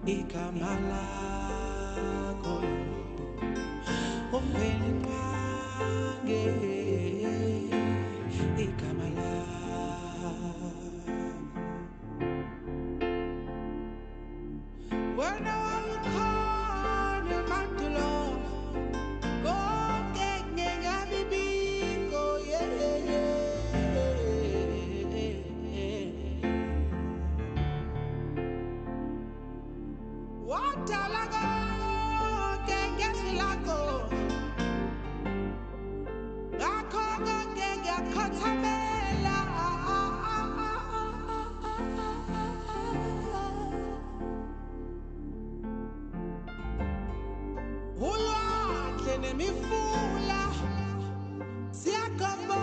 ikamala koyo uveli pange ikamala when I call you mantulo go get ngenga bibi go Watalago, Gengesilako, Gakogo, Genga, Cotamela, Ula, Kenemi Fula, Siakabosa.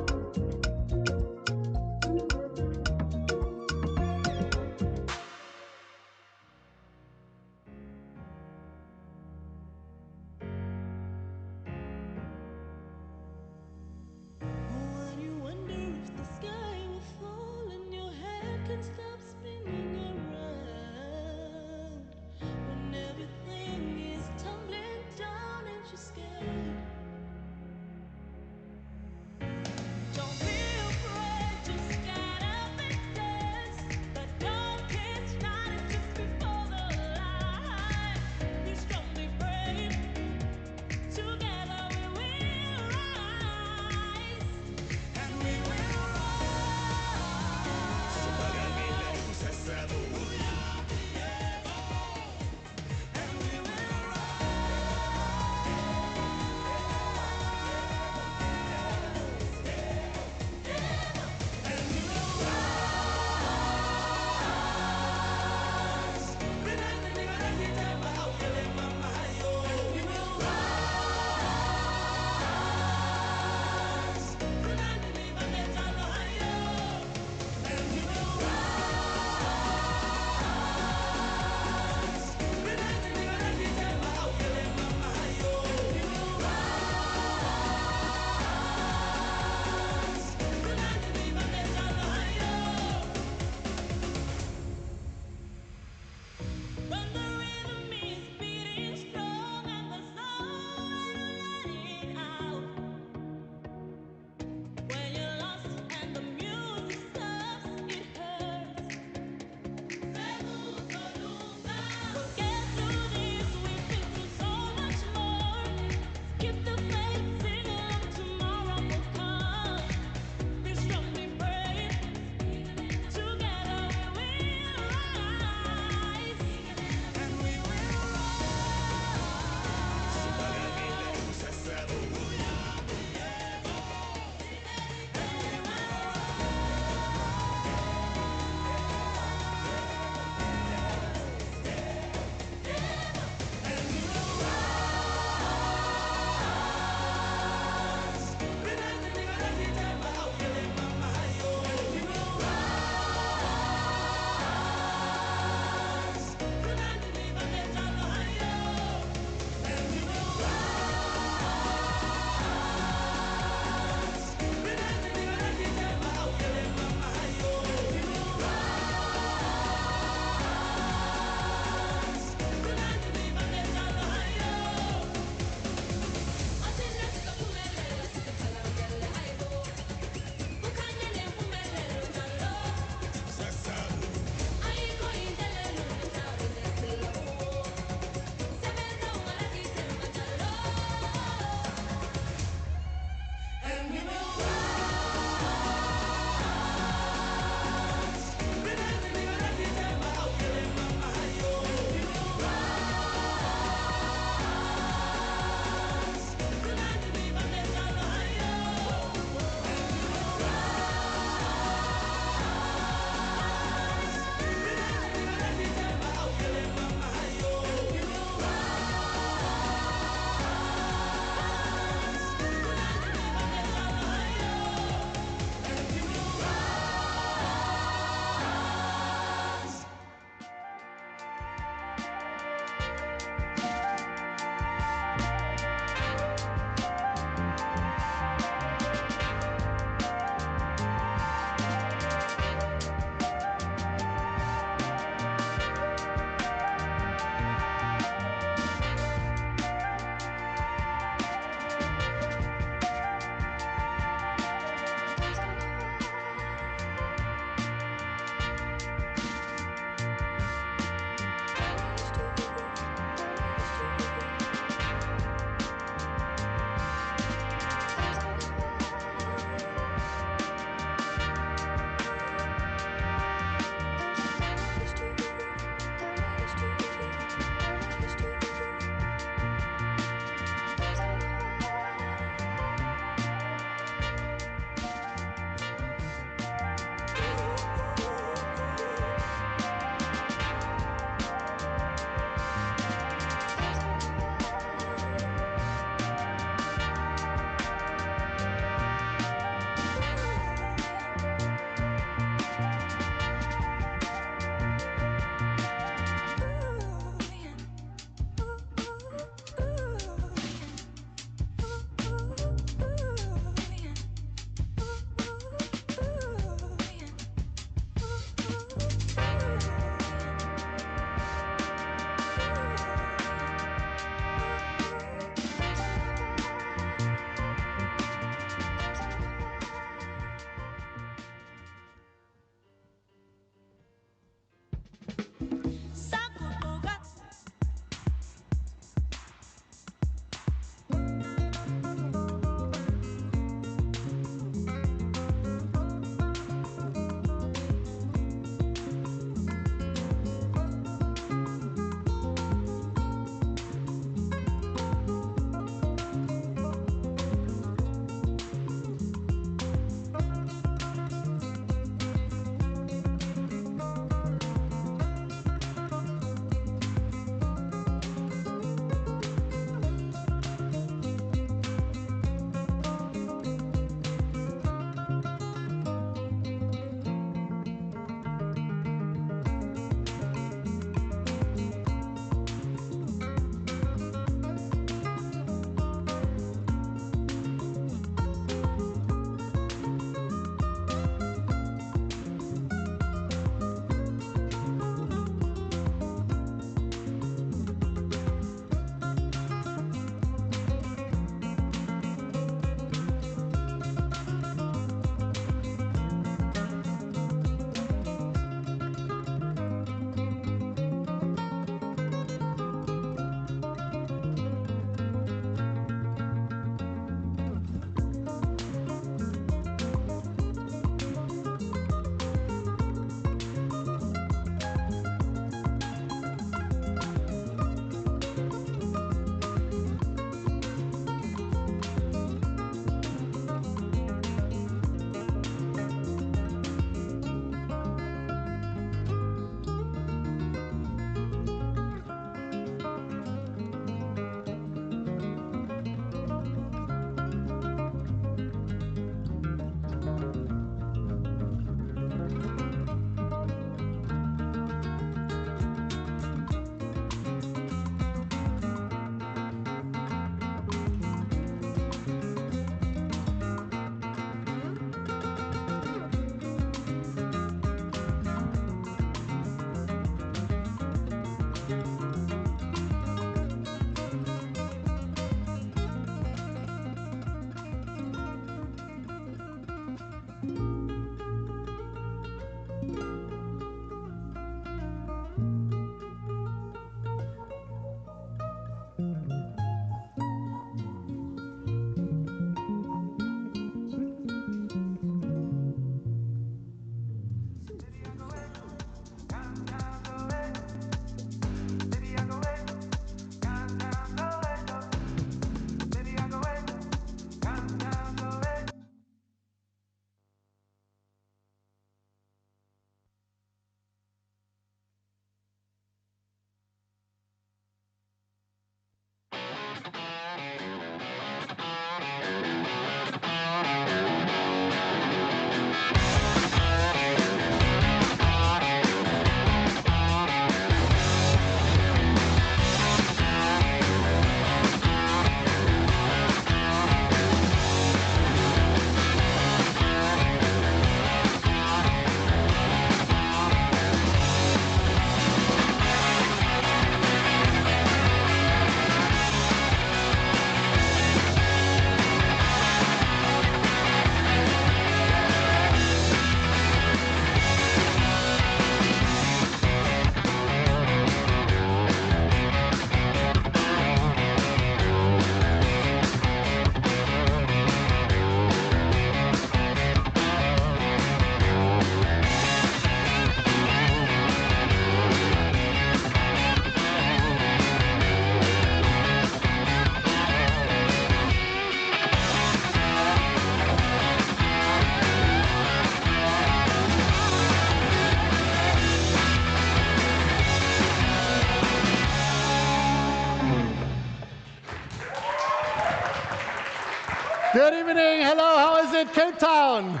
Good evening. Hello. How is it, Cape Town?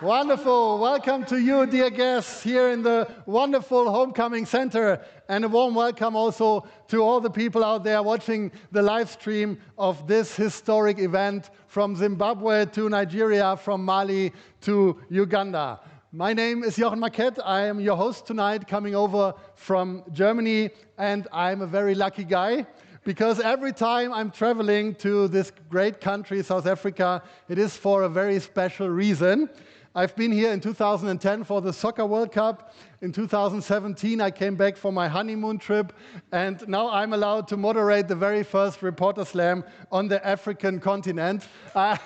Wonderful. Welcome to you, dear guests, here in the wonderful Homecoming Center. And a warm welcome also to all the people out there watching the live stream of this historic event from Zimbabwe to Nigeria, from Mali to Uganda. My name is Jochen Marquette. I am your host tonight, coming over from Germany. And I'm a very lucky guy, because every time I'm traveling to this great country, South Africa, it is for a very special reason. I've been here in 2010 for the Soccer World Cup. In 2017, I came back for my honeymoon trip. And now I'm allowed to moderate the very first Reporter Slam on the African continent. I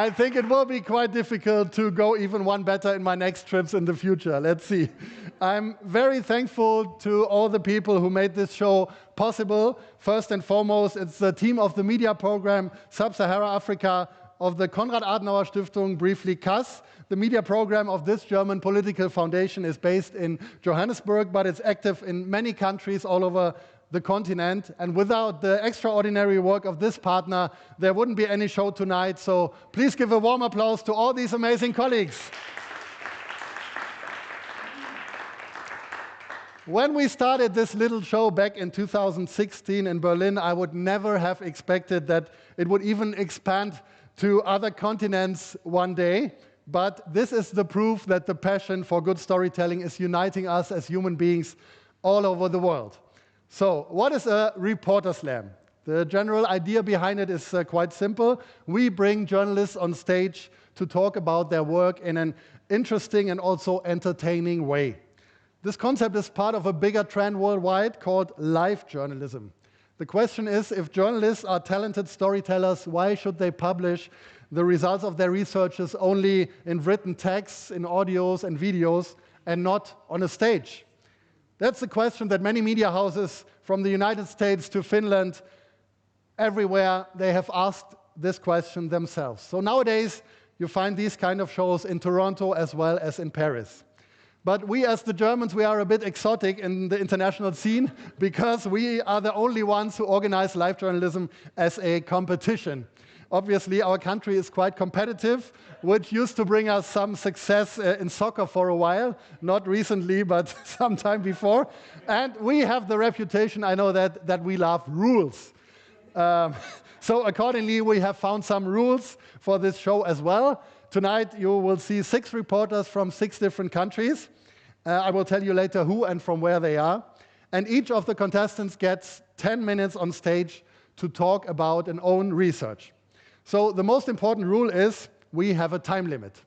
think it will be quite difficult to go even one better in my next trips in the future. Let's see. I'm very thankful to all the people who made this show possible. First and foremost, it's the team of the media program Sub-Sahara Africa of the Konrad Adenauer Stiftung, briefly KAS. The media program of this German political foundation is based in Johannesburg, but it's active in many countries all over the continent. And without the extraordinary work of this partner, there wouldn't be any show tonight. So please give a warm applause to all these amazing colleagues. When we started this little show back in 2016 in Berlin, I would never have expected that it would even expand to other continents one day. But this is the proof that the passion for good storytelling is uniting us as human beings all over the world. So, what is a Reporter Slam? The general idea behind it is quite simple. We bring journalists on stage to talk about their work in an interesting and also entertaining way. This concept is part of a bigger trend worldwide called live journalism. The question is, if journalists are talented storytellers, why should they publish the results of their researches only in written texts, in audios and videos, and not on a stage? That's the question that many media houses, from the United States to Finland, everywhere, they have asked this question themselves. So nowadays, you find these kind of shows in Toronto as well as in Paris. But we, as the Germans, we are a bit exotic in the international scene, because we are the only ones who organize live journalism as a competition. Obviously, our country is quite competitive, which used to bring us some success in soccer for a while, not recently, but some time before. And we have the reputation, I know that we love rules. So accordingly, we have found some rules for this show as well. Tonight, you will see 6 reporters from 6 different countries. I will tell you later who and from where they are. And each of the contestants gets 10 minutes on stage to talk about an own research. So the most important rule is we have a time limit.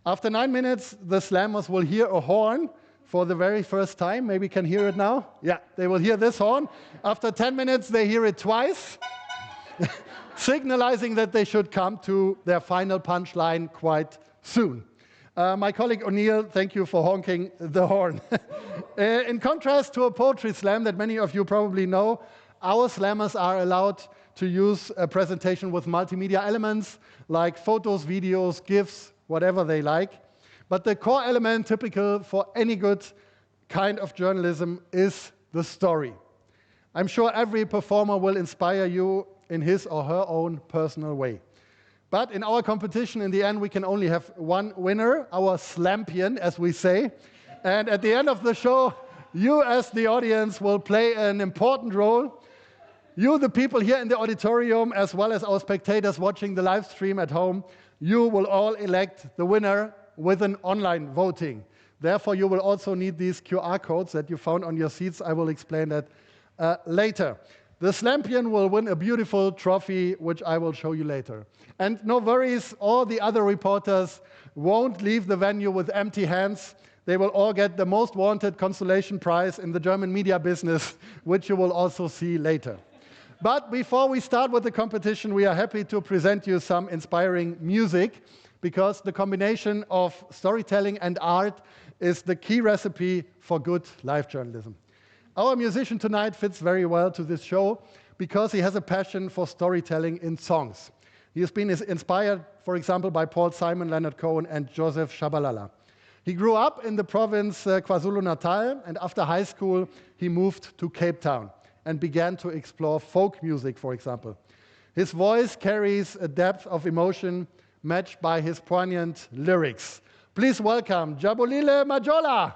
After 9 minutes, the slammers will hear a horn for the very first time. Maybe you can hear it now. Yeah, they will hear this horn. After 10 minutes, they hear it twice, signalizing that they should come to their final punchline quite soon. My colleague O'Neill, thank you for honking the horn. In contrast to a poetry slam that many of you probably know, our slammers are allowed to use a presentation with multimedia elements like photos, videos, GIFs, whatever they like. But the core element typical for any good kind of journalism is the story. I'm sure every performer will inspire you in his or her own personal way. But in our competition, in the end, we can only have one winner, our slampion, as we say. And at the end of the show, you as the audience will play an important role. You, the people here in the auditorium, as well as our spectators watching the live stream at home, you will all elect the winner with an online voting. Therefore, you will also need these QR codes that you found on your seats. I will explain that later. The Slampion will win a beautiful trophy, which I will show you later. And no worries, all the other reporters won't leave the venue with empty hands. They will all get the most wanted consolation prize in the German media business, which you will also see later. But before we start with the competition, we are happy to present you some inspiring music, because the combination of storytelling and art is the key recipe for good live journalism. Our musician tonight fits very well to this show because he has a passion for storytelling in songs. He has been inspired, for example, by Paul Simon, Leonard Cohen, and Joseph Shabalala. He grew up in the province KwaZulu-Natal, and after high school, he moved to Cape Town. and began to explore folk music, for example. His voice carries a depth of emotion matched by his poignant lyrics. Please welcome Jabulile Majola.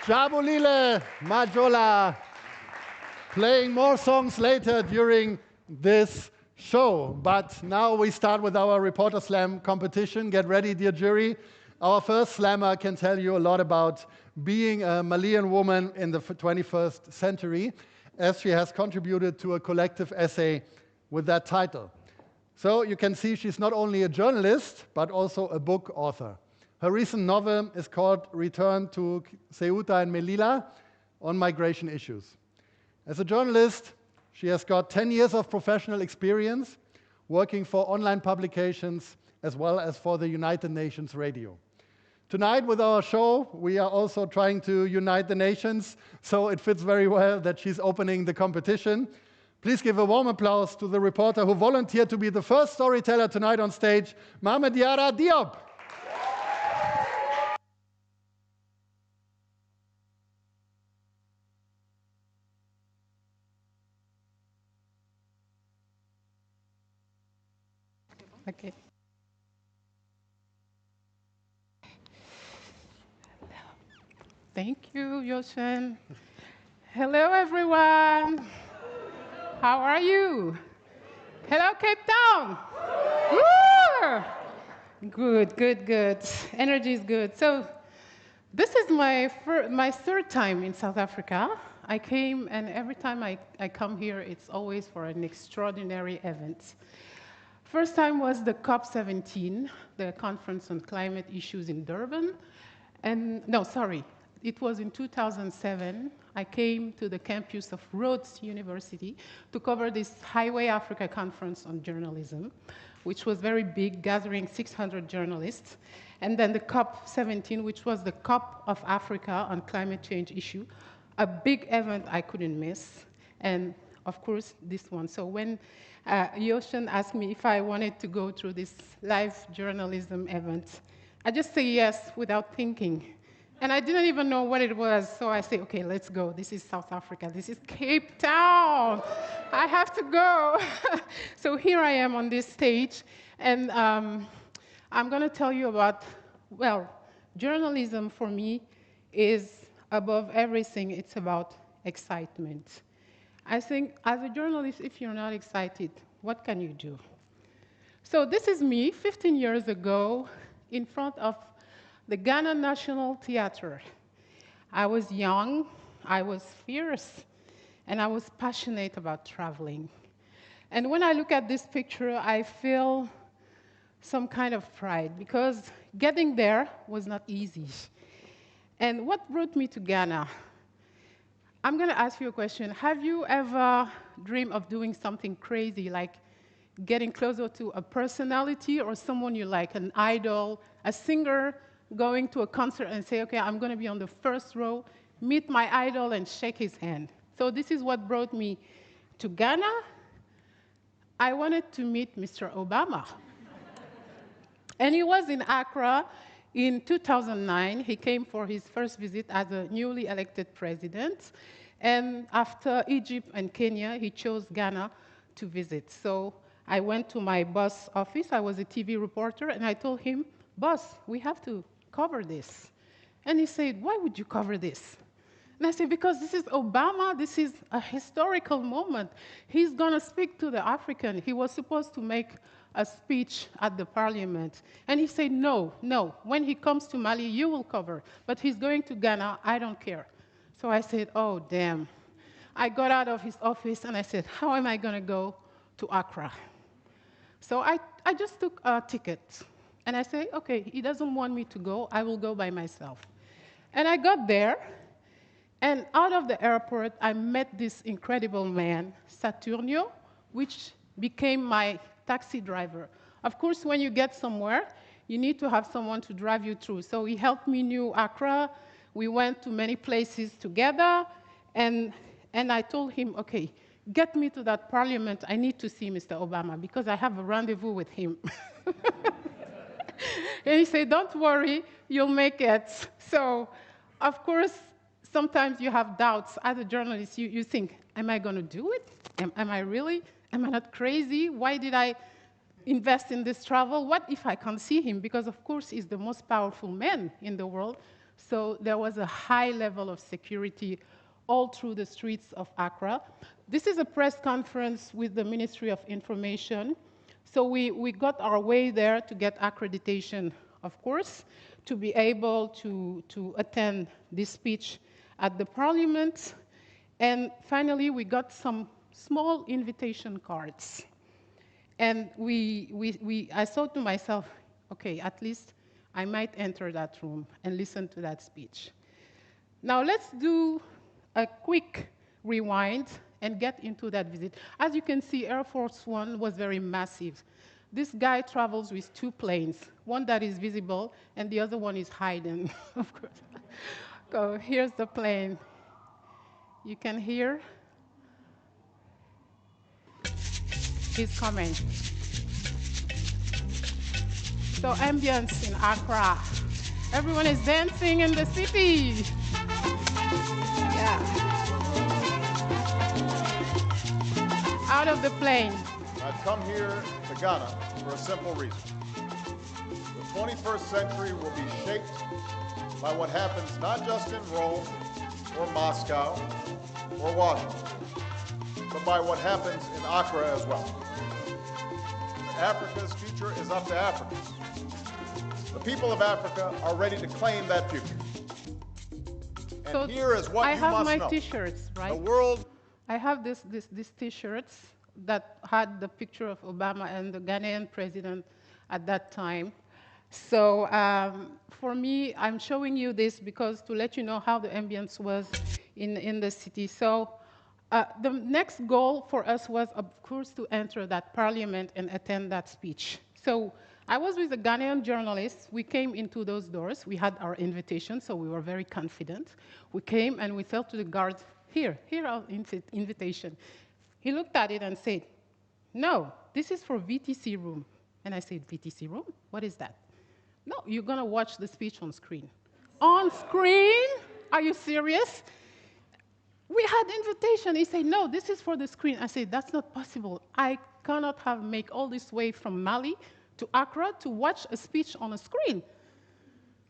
Jabulile Majola, playing more songs later during this show. But now we start with our Reporter Slam competition. Get ready, dear jury. Our first slammer can tell you a lot about being a Malian woman in the 21st century, as she has contributed to a collective essay with that title. So you can see she's not only a journalist, but also a book author. Her recent novel is called Return to Ceuta and Melilla on migration issues. As a journalist, she has got 10 years of professional experience working for online publications as well as for the United Nations Radio. Tonight with our show, we are also trying to unite the nations, so it fits very well that she's opening the competition. Please give a warm applause to the reporter who volunteered to be the first storyteller tonight on stage, Mamadiarra Diop. Okay. Thank you, Yoshin. Hello, everyone. How are you? Hello, Cape Town. Woo! Good, good, good. Energy is good. So this is my third time in South Africa. I came, and every time I come here, it's always for an extraordinary event. First time was the COP17, the Conference on Climate Issues in Durban. And no, sorry, it was in 2007. I came to the campus of Rhodes University to cover this Highway Africa Conference on Journalism, which was very big, gathering 600 journalists. And then the COP17, which was the COP of Africa on climate change issue, a big event I couldn't miss. And of course, this one. So when Yoshin asked me if I wanted to go through this live journalism event, I just say yes without thinking. And I didn't even know what it was, so I say, okay, let's go. This is South Africa. This is Cape Town. I have to go. So here I am on this stage, and I'm going to tell you about, well, journalism for me is above everything. It's about excitement. I think as a journalist, if you're not excited, what can you do? So this is me 15 years ago in front of the Ghana National Theatre. I was young, I was fierce, and I was passionate about traveling. And when I look at this picture, I feel some kind of pride, because getting there was not easy. And what brought me to Ghana? I'm going to ask you a question. Have you ever dreamed of doing something crazy, like getting closer to a personality or someone you like, an idol, a singer, going to a concert and say, okay, I'm going to be on the first row, meet my idol and shake his hand? So this is what brought me to Ghana. I wanted to meet Mr. Obama. And he was in Accra in 2009. He came for his first visit as a newly elected president. And after Egypt and Kenya, he chose Ghana to visit. So I went to my boss' office. I was a TV reporter, and I told him, boss, we have to cover this. And he said, why would you cover this? And I said, because this is Obama. This is a historical moment. He's going to speak to the African. He was supposed to make a speech at the parliament. And he said, no, no. When he comes to Mali, you will cover. But he's going to Ghana. I don't care. So I said, oh, damn. I got out of his office, and I said, how am I going to go to Accra? So I just took a ticket. And I said, okay, he doesn't want me to go. I will go by myself. And I got there. And out of the airport, I met this incredible man, Saturnio, which became my taxi driver. Of course, when you get somewhere, you need to have someone to drive you through. So he helped me know Accra. We went to many places together. And I told him, okay, get me to that parliament. I need to see Mr. Obama because I have a rendezvous with him. And he said, don't worry, you'll make it. So, of course, sometimes you have doubts. As a journalist, you think, am I going to do it? Am I really? Am I not crazy? Why did I invest in this travel? What if I can't see him? Because, of course, he's the most powerful man in the world. So there was a high level of security all through the streets of Accra. This is a press conference with the Ministry of Information. So we got our way there to get accreditation, of course, to be able to attend this speech at the parliament. And finally, we got some small invitation cards. And I thought to myself, okay, at least I might enter that room and listen to that speech. Now let's do a quick rewind and get into that visit. As you can see, Air Force One was very massive. This guy travels with 2 planes, one that is visible and the other one is hidden, of course. So here's the plane. You can hear. He's coming. So ambience in Accra. Everyone is dancing in the city. Yeah. Out of the plane. I've come here to Ghana for a simple reason. The 21st century will be shaped by what happens not just in Rome or Moscow or Washington, but by what happens in Accra as well. Africa's future is up to Africans. The people of Africa are ready to claim that future. And So here is what I you have must my know. T-shirts, right? The world I have these T-shirts that had the picture of Obama and the Ghanaian president at that time. So for me, I'm showing you this because to let you know how the ambience was in the city. So the next goal for us was, of course, to enter that parliament and attend that speech. So I was with a Ghanaian journalist. We came into those doors. We had our invitation, so we were very confident. We came and we said to the guards, here our invitation. He looked at it and said, no, this is for VTC room. And I said, VTC room? What is that? No, you're going to watch the speech on screen. On screen? Are you serious? We had invitation. He said, no, this is for the screen. I said, that's not possible. I cannot make all this way from Mali to Accra to watch a speech on a screen.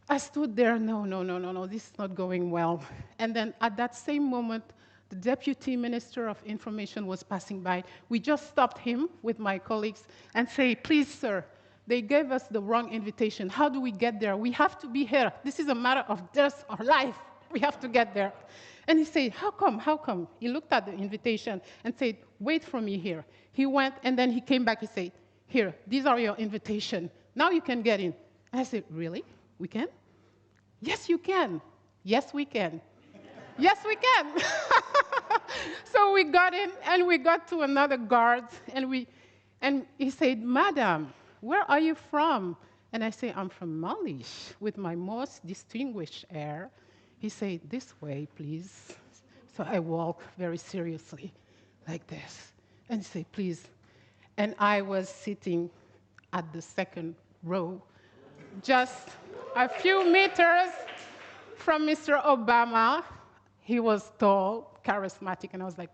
I stood there, no, this is not going well. And then at that same moment, the Deputy Minister of Information was passing by. We just stopped him with my colleagues and say, please, sir, they gave us the wrong invitation. How do we get there? We have to be here. This is a matter of death or life. We have to get there. And he said, how come? He looked at the invitation and said, wait for me here. He went, and then he came back. He said, here, these are your invitation. Now you can get in. And I said, really? We can? Yes, you can. Yes, we can. Yes, we can. So we got in, and we got to another guard, and he said, Madam, where are you from? And I say, I'm from Mali, with my most distinguished air. He said, this way, please. So I walk very seriously, like this, and he said, please. And I was sitting at the second row, just a few meters from Mr. Obama. He was tall, charismatic, and I was like,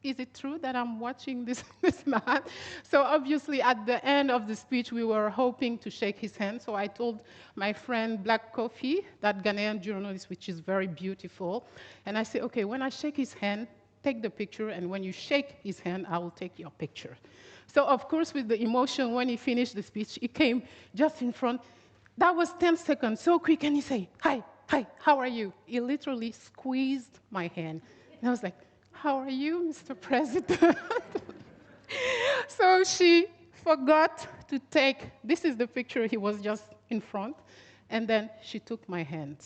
is it true that I'm watching this man? So obviously, at the end of the speech, we were hoping to shake his hand. So I told my friend Black Coffee, that Ghanaian journalist, which is very beautiful, and I said, okay, when I shake his hand, take the picture, and when you shake his hand, I will take your picture. So of course, with the emotion, when he finished the speech, he came just in front. That was 10 seconds, so quick, and he said, hi, how are you? He literally squeezed my hand. And I was like, how are you, Mr. President? So she forgot to take, this is the picture, he was just in front, and then she took my hand.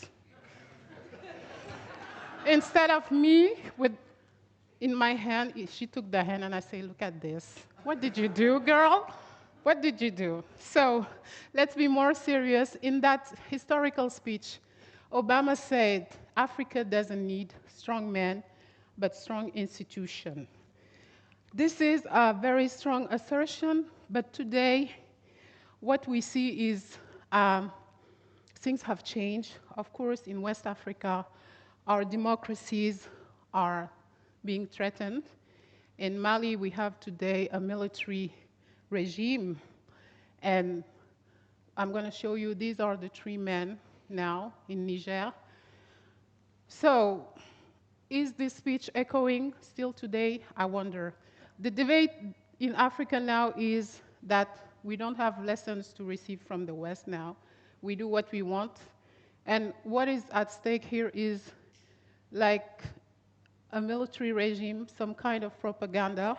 Instead of me in my hand, she took the hand, and I say, look at this. What did you do, girl? What did you do? So let's be more serious. In that historical speech, Obama said, Africa doesn't need strong men, but strong institution. This is a very strong assertion, but today, what we see is things have changed. Of course, in West Africa, our democracies are being threatened. In Mali, we have today a military regime, and I'm going to show you, these are the 3 men now in Niger. So, is this speech echoing still today? I wonder. The debate in Africa now is that we don't have lessons to receive from the West now. We do what we want. And what is at stake here is like a military regime, some kind of propaganda,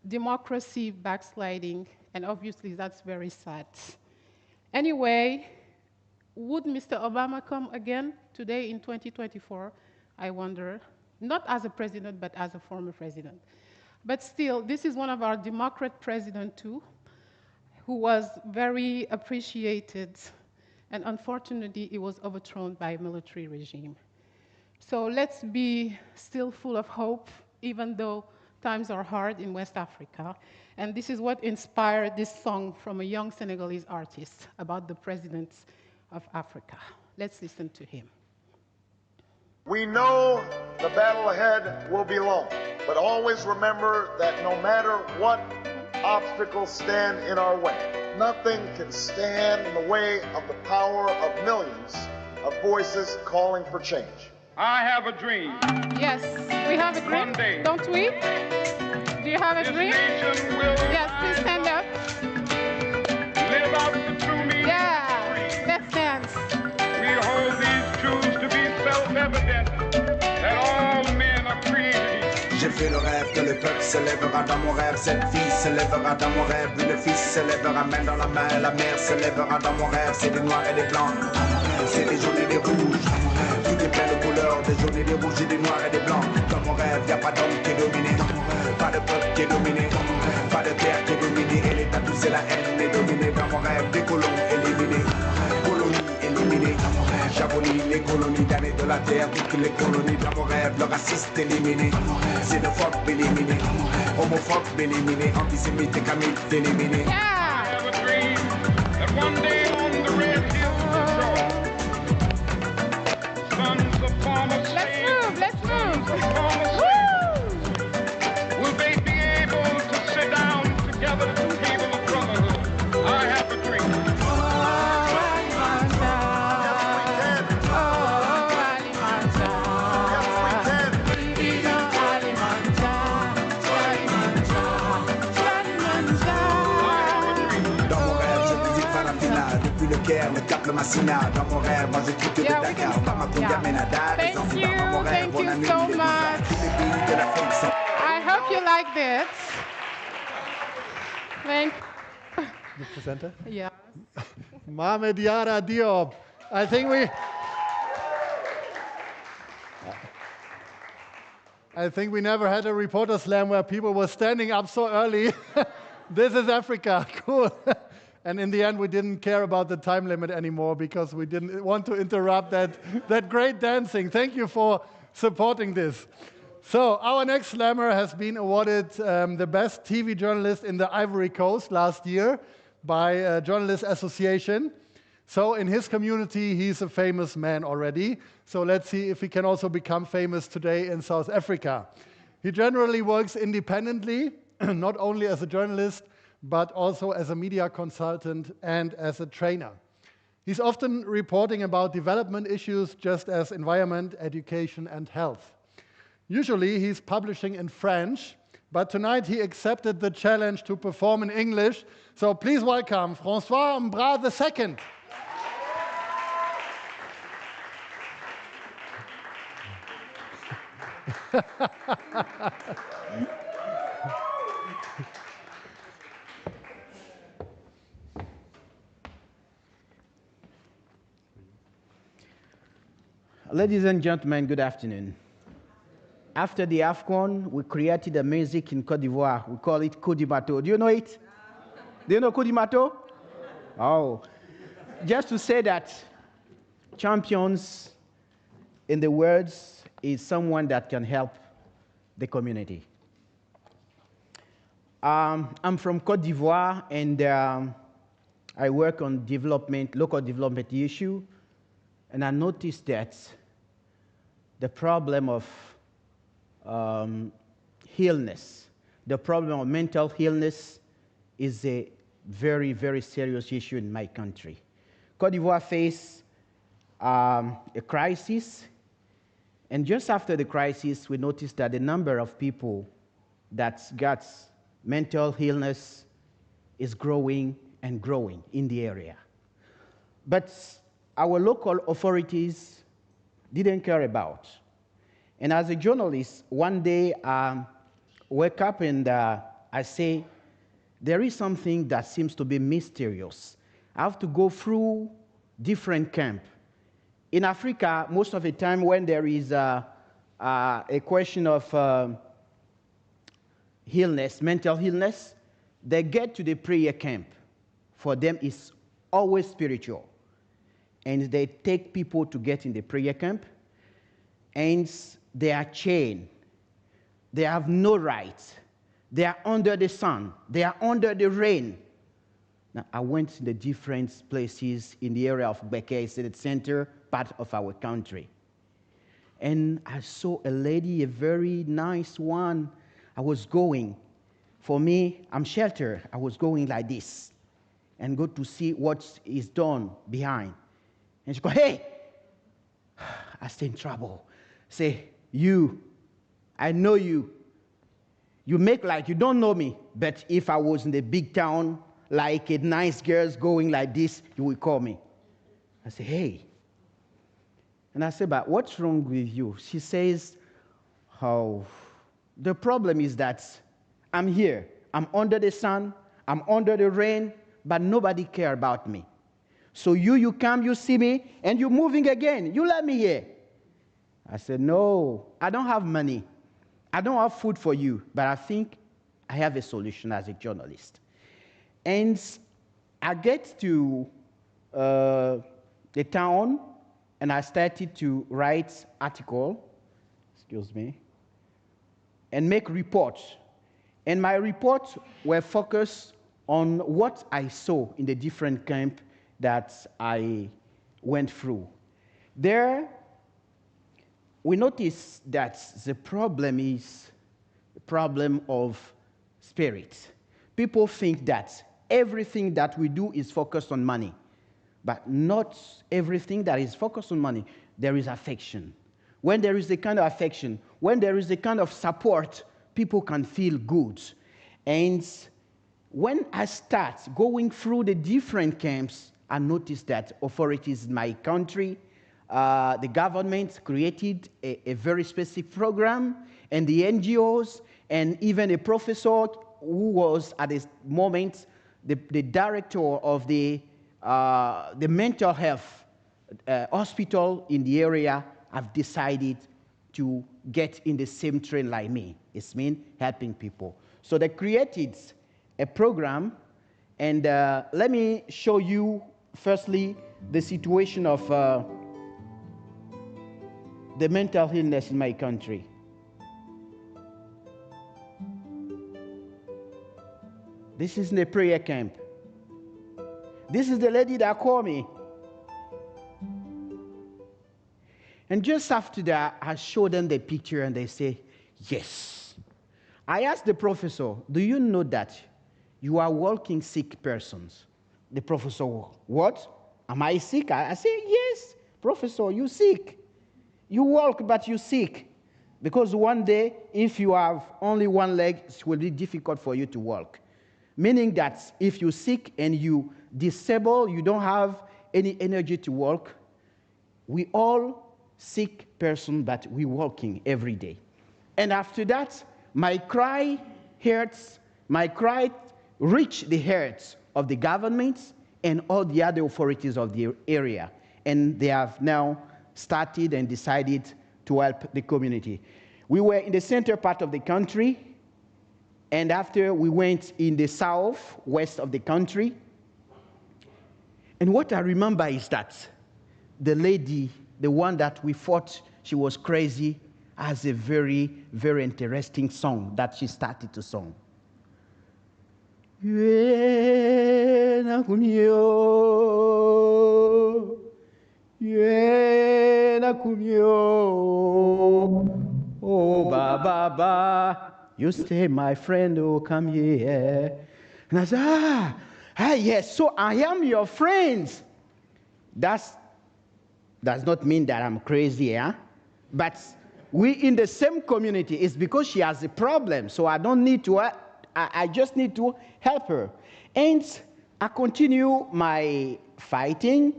democracy backsliding, and obviously that's very sad. Anyway, would Mr. Obama come again today in 2024? I wonder. Not as a president, but as a former president. But still, this is one of our Democrat presidents too, who was very appreciated, and unfortunately, he was overthrown by a military regime. So let's be still full of hope, even though times are hard in West Africa. And this is what inspired this song from a young Senegalese artist about the presidents of Africa. Let's listen to him. We know the battle ahead will be long, but always remember that no matter what obstacles stand in our way, nothing can stand in the way of the power of millions of voices calling for change. I have a dream. Yes, we have a dream, One day, don't we? Do you have a this dream? nation will Yes, please stand up. live out the true meaning Yeah, of freedom. let's dance. We hold these truths to be self-evident, that all men are created equal. J'ai fait le rêve que le peuple s'élèvera dans mon rêve. Cette fille s'élèvera dans mon rêve. Puis le fils s'élèvera main dans la main. La mère s'élèvera dans mon rêve. C'est des noirs et des blancs. C'est des jaunes et des rouges. Tout est plein de couleurs. Des jaunes et des rouges et des noirs et des blancs. Dans mon rêve, y a pas d'homme qui est dominé. Pas de peuple qui est dominé. Pas de terre qui est dominée. Et l'état tout c'est la haine est dominée. Dans mon rêve, des colons éliminés. Colonies éliminées. J'abolis les colonies damnées de la terre. Toutes les colonies dans mon rêve. Le raciste éliminé. Xénophobe éliminé. Homophobe éliminé. Antisémite et camite éliminé. Yeah. I have a dream that one day on the red hills of Georgia, sons of former slaves, Let's move. of former slaves, will they be able to sit down together at the table of brotherhood? I have a dream. Depuis le Caire, le Cap, le Massina. Dans mon rêve, moi j'écoute de Yeah, we can Dakar. stop. Bamako, Yeah. Yamenada, les Thank Antilles. you, Dans mon rêve, thank on you annule so les visas. much. Tous les pays de l'Afrique sont... I hope you like this. Thank The presenter? Yeah. Mamadiarra Diop. I think we never had a reporter slam where people were standing up so early. This is Africa, cool. And in the end, we didn't care about the time limit anymore because we didn't want to interrupt that great dancing. Thank you for supporting this. So our next slammer has been awarded the best TV journalist in the Ivory Coast last year by Journalists Association. So in his community, he's a famous man already. So let's see if he can also become famous today in South Africa. He generally works independently, not only as a journalist, but also as a media consultant and as a trainer. He's often reporting about development issues just as environment, education, and health. Usually he's publishing in French, but tonight he accepted the challenge to perform in English. So please welcome François Mbra II. Ladies and gentlemen, good afternoon. After the AFCON, we created a music in Côte d'Ivoire. We call it Koudimato. Do you know it? Do you know Koudimato? Oh. Just to say that champions in the words is someone that can help the community. I'm from Côte d'Ivoire, and I work on development, local development issue, and I noticed that the problem of illness, the problem of mental illness is a very, very serious issue in my country. Côte d'Ivoire faced a crisis, and just after the crisis, we noticed that the number of people that got mental illness is growing and growing in the area. But our local authorities didn't care about. And as a journalist, one day I wake up and I say, there is something that seems to be mysterious. I have to go through different camps. In Africa, most of the time when there is a question of illness, mental illness, they get to the prayer camp. For them, it's always spiritual. And they take people to get in the prayer camp, and they are chained. They have no rights. They are under the sun. They are under the rain. Now, I went to the different places in the area of Beke, it's the center part of our country. And I saw a lady, a very nice one. I was going. For me, I'm sheltered. I was going like this and go to see what is done behind. And she go, hey, I stay in trouble. Say, you, I know you. You make like you don't know me, but if I was in the big town, like a nice girl going like this, you will call me. I say, hey. And I say, but what's wrong with you? She says, oh, the problem is that I'm here. I'm under the sun. I'm under the rain, but nobody cares about me. So you come, you see me, and you're moving again. You let me here. I said, no, I don't have money. I don't have food for you, but I think I have a solution as a journalist. And I get to the town, and I started to write article, and make reports. And my reports were focused on what I saw in the different camps that I went through. There, we noticed that the problem is the problem of spirit. People think that everything that we do is focused on money, but not everything that is focused on money. There is affection. When there is a kind of affection, when there is a kind of support, people can feel good. And when I start going through the different camps, I noticed that authorities in my country, the government created a very specific program, and the NGOs, and even a professor who was at this moment the director of the mental health hospital in the area, have decided to get in the same train like me. It's mean helping people. So they created a program, and let me show you firstly the situation of the mental illness in my country. This is the prayer camp. This is the lady that called me. And just after that, I showed them the picture, and they say, yes. I asked the professor, do you know that you are walking sick persons? The professor, what? Am I sick? I say, yes, professor, you sick. You walk, but you sick. Because one day, if you have only one leg, it will be difficult for you to walk. Meaning that if you're sick and you disable, you don't have any energy to walk, we all sick person, but we walking every day. And after that, my cry hurts, my cry reached the hearts of the governments and all the other authorities of the area. And they have now started and decided to help the community. We were in the center part of the country, and after we went in the south, west of the country. And what I remember is that the lady, the one that we thought she was crazy, has a very, very interesting song that she started to sing. Oh, ba, you stay, my friend, oh, come here. And I said, yes, so I am your friend. That does not mean that I'm crazy, eh? But we in the same community. It's because she has a problem, so I don't need to, I just need to help her. And I continue my fighting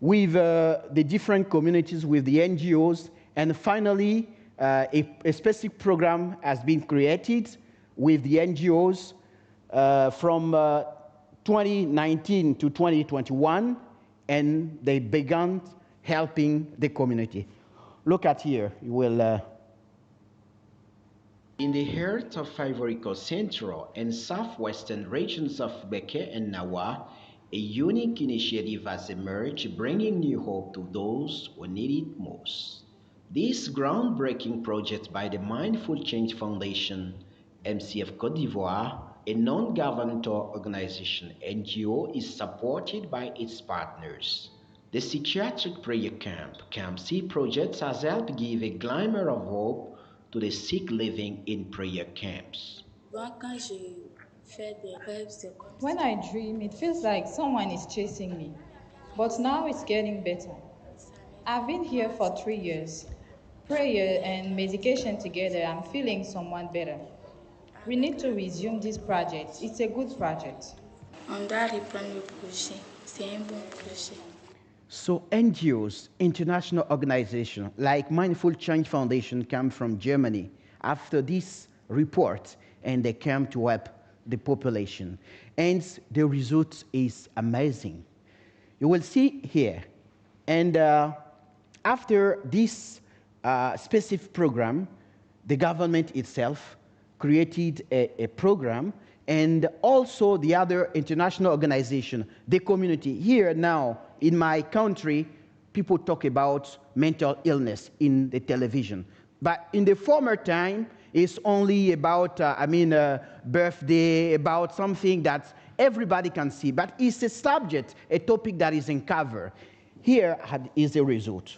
with the different communities, with the NGOs, and finally, a specific program has been created with the NGOs from 2019 to 2021, and they began helping the community. Look at here, you will... In the heart of Ivory Coast Central and southwestern regions of Beke and Nawa, a unique initiative has emerged, bringing new hope to those who need it most. This groundbreaking project by the Mindful Change Foundation, MCF Côte d'Ivoire, a non-governmental organization NGO, is supported by its partners. The Psychiatric Prayer Camp C project has helped give a glimmer of hope to the sick living in prayer camps. When I dream, it feels like someone is chasing me, but now it's getting better. I've been here for 3 years. Prayer and medication together, I'm feeling somewhat better. We need to resume this project. It's a good project. So NGOs, international organizations like Mindful Change Foundation come from Germany after this report, and they came to help the population. And the result is amazing. You will see here. And after this specific program, the government itself created a program, and also the other international organization, the community. Here now, in my country, people talk about mental illness in the television. But in the former time, it's only about, birthday, about something that everybody can see. But it's a subject, a topic that is uncovered. Here is the result.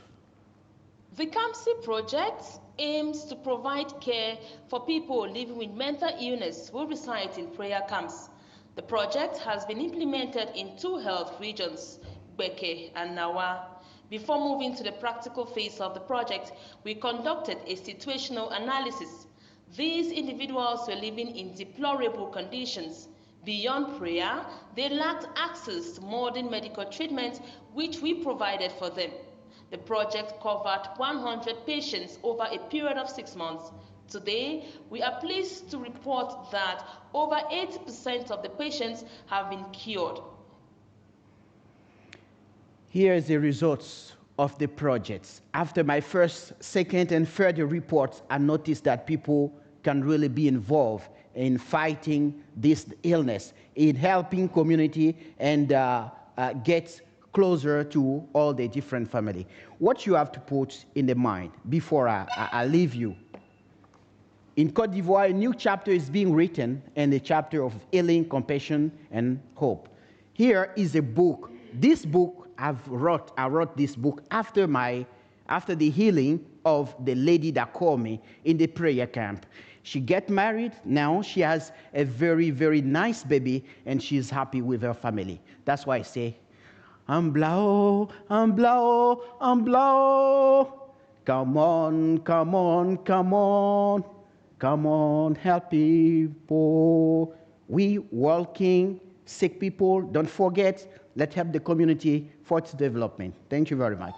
The CAMC project aims to provide care for people living with mental illness who reside in prayer camps. The project has been implemented in 2 health regions, Beke and Nawa. Before moving to the practical phase of the project, we conducted a situational analysis. These individuals were living in deplorable conditions. Beyond prayer, they lacked access to modern medical treatment, which we provided for them. The project covered 100 patients over a period of 6 months. Today, we are pleased to report that over 80% of the patients have been cured. Here is the results of the projects. After my first, second, and third reports, I noticed that people can really be involved in fighting this illness, in helping community and get closer to all the different family. What you have to put in the mind before I leave you. In Côte d'Ivoire, a new chapter is being written, and a chapter of healing, compassion, and hope. Here is a book. This book I wrote this book after the healing of the lady that called me in the prayer camp. She got married. Now she has a very, very nice baby, and she's happy with her family. That's why I say, I'm blow, I'm blow, I'm blow. Come on, come on, come on. Come on, help people. We walking, sick people. Don't forget, let's help the community for its development. Thank you very much.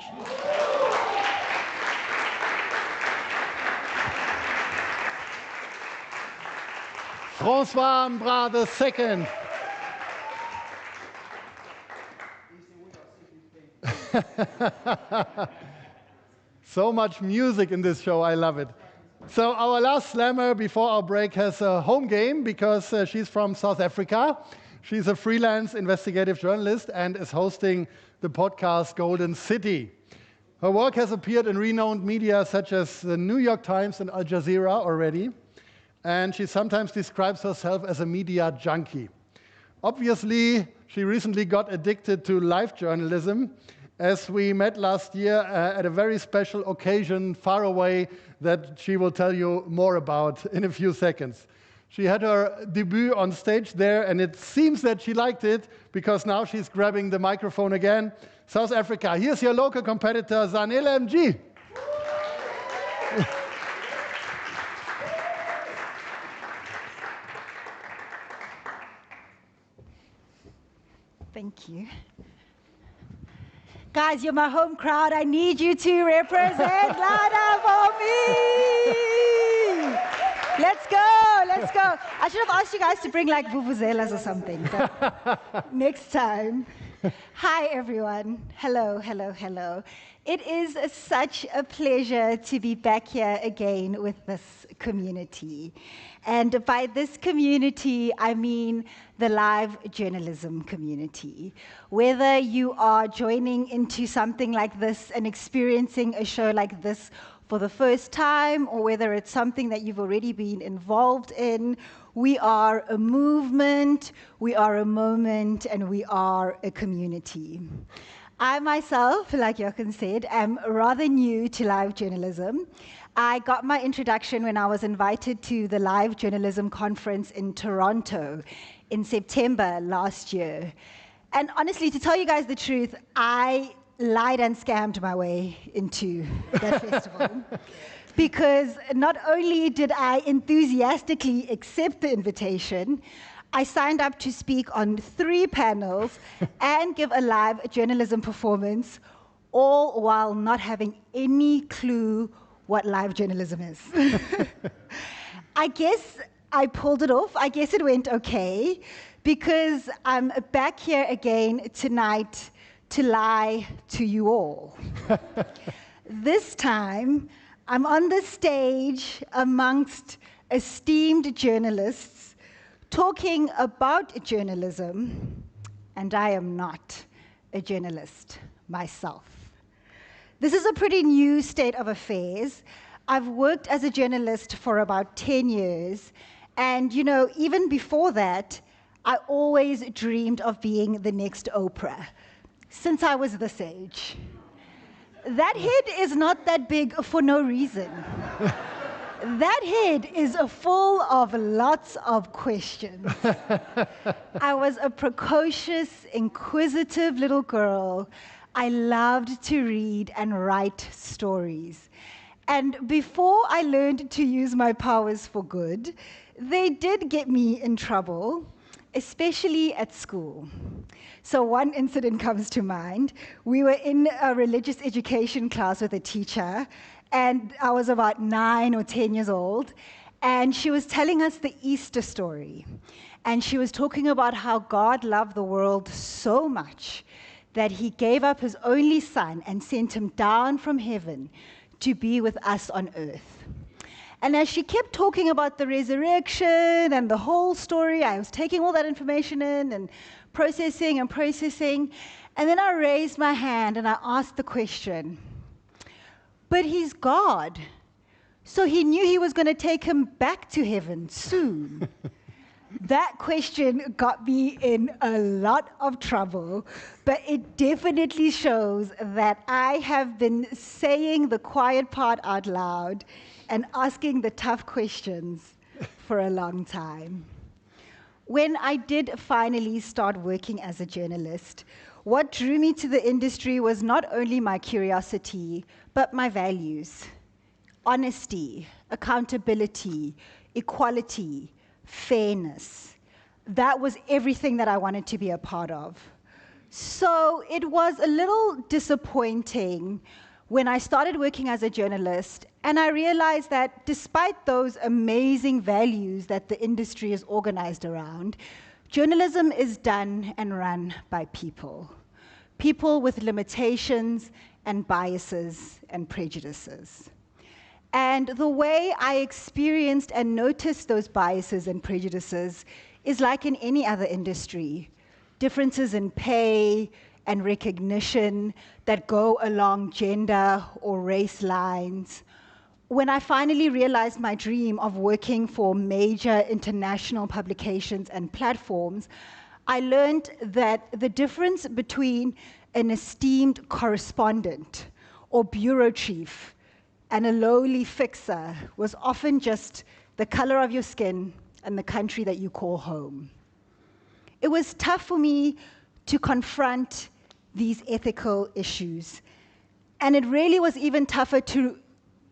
François Mbra II. So much music in this show, I love it. So our last slammer before our break has a home game because she's from South Africa. She's a freelance investigative journalist and is hosting the podcast Golden City. Her work has appeared in renowned media such as the New York Times and Al Jazeera already, and she sometimes describes herself as a media junkie. Obviously, she recently got addicted to live journalism, as we met last year at a very special occasion far away that she will tell you more about in a few seconds. She had her debut on stage there, and it seems that she liked it because now she's grabbing the microphone again. South Africa, here's your local competitor, Zanele MG. Thank you. Guys, you're my home crowd. I need you to represent louder for me. Let's go. let's go. I should have asked you guys to bring like vuvuzelas or something. But next time. Hi, everyone. Hello, hello, hello. It is such a pleasure to be back here again with this community. And by this community, I mean the live journalism community. Whether you are joining into something like this and experiencing a show like this for the first time, or whether it's something that you've already been involved in, we are a movement, we are a moment, and we are a community. I myself, like Jochen said, am rather new to live journalism. I got my introduction when I was invited to the Live Journalism Conference in Toronto in September last year. And honestly, to tell you guys the truth, I lied and scammed my way into that festival. Because not only did I enthusiastically accept the invitation, I signed up to speak on 3 panels and give a live journalism performance, all while not having any clue what live journalism is. I guess I pulled it off. I guess it went okay, because I'm back here again tonight to lie to you all. This time, I'm on the stage amongst esteemed journalists talking about journalism, and I am not a journalist myself. This is a pretty new state of affairs. I've worked as a journalist for about 10 years, and you know, even before that, I always dreamed of being the next Oprah, since I was this age. That head is not that big for no reason. That head is full of lots of questions. I was a precocious, inquisitive little girl. I loved to read and write stories. And before I learned to use my powers for good, they did get me in trouble, especially at school. So one incident comes to mind. We were in a religious education class with a teacher, and I was about 9 or 10 years old, and she was telling us the Easter story. And she was talking about how God loved the world so much that he gave up his only son and sent him down from heaven to be with us on earth. And as she kept talking about the resurrection and the whole story, I was taking all that information in and processing and processing. And then I raised my hand and I asked the question, but he's God, so he knew he was going to take him back to heaven soon. That question got me in a lot of trouble, but it definitely shows that I have been saying the quiet part out loud and asking the tough questions for a long time. When I did finally start working as a journalist, what drew me to the industry was not only my curiosity, but my values: honesty, accountability, equality, fairness. That was everything that I wanted to be a part of. So it was a little disappointing when I started working as a journalist, and I realized that despite those amazing values that the industry is organized around, journalism is done and run by people. People with limitations and biases and prejudices. And the way I experienced and noticed those biases and prejudices is like in any other industry. Differences in pay and recognition that go along gender or race lines. When I finally realized my dream of working for major international publications and platforms, I learned that the difference between an esteemed correspondent or bureau chief and a lowly fixer was often just the color of your skin and the country that you call home. It was tough for me to confront these ethical issues. And it really was even tougher to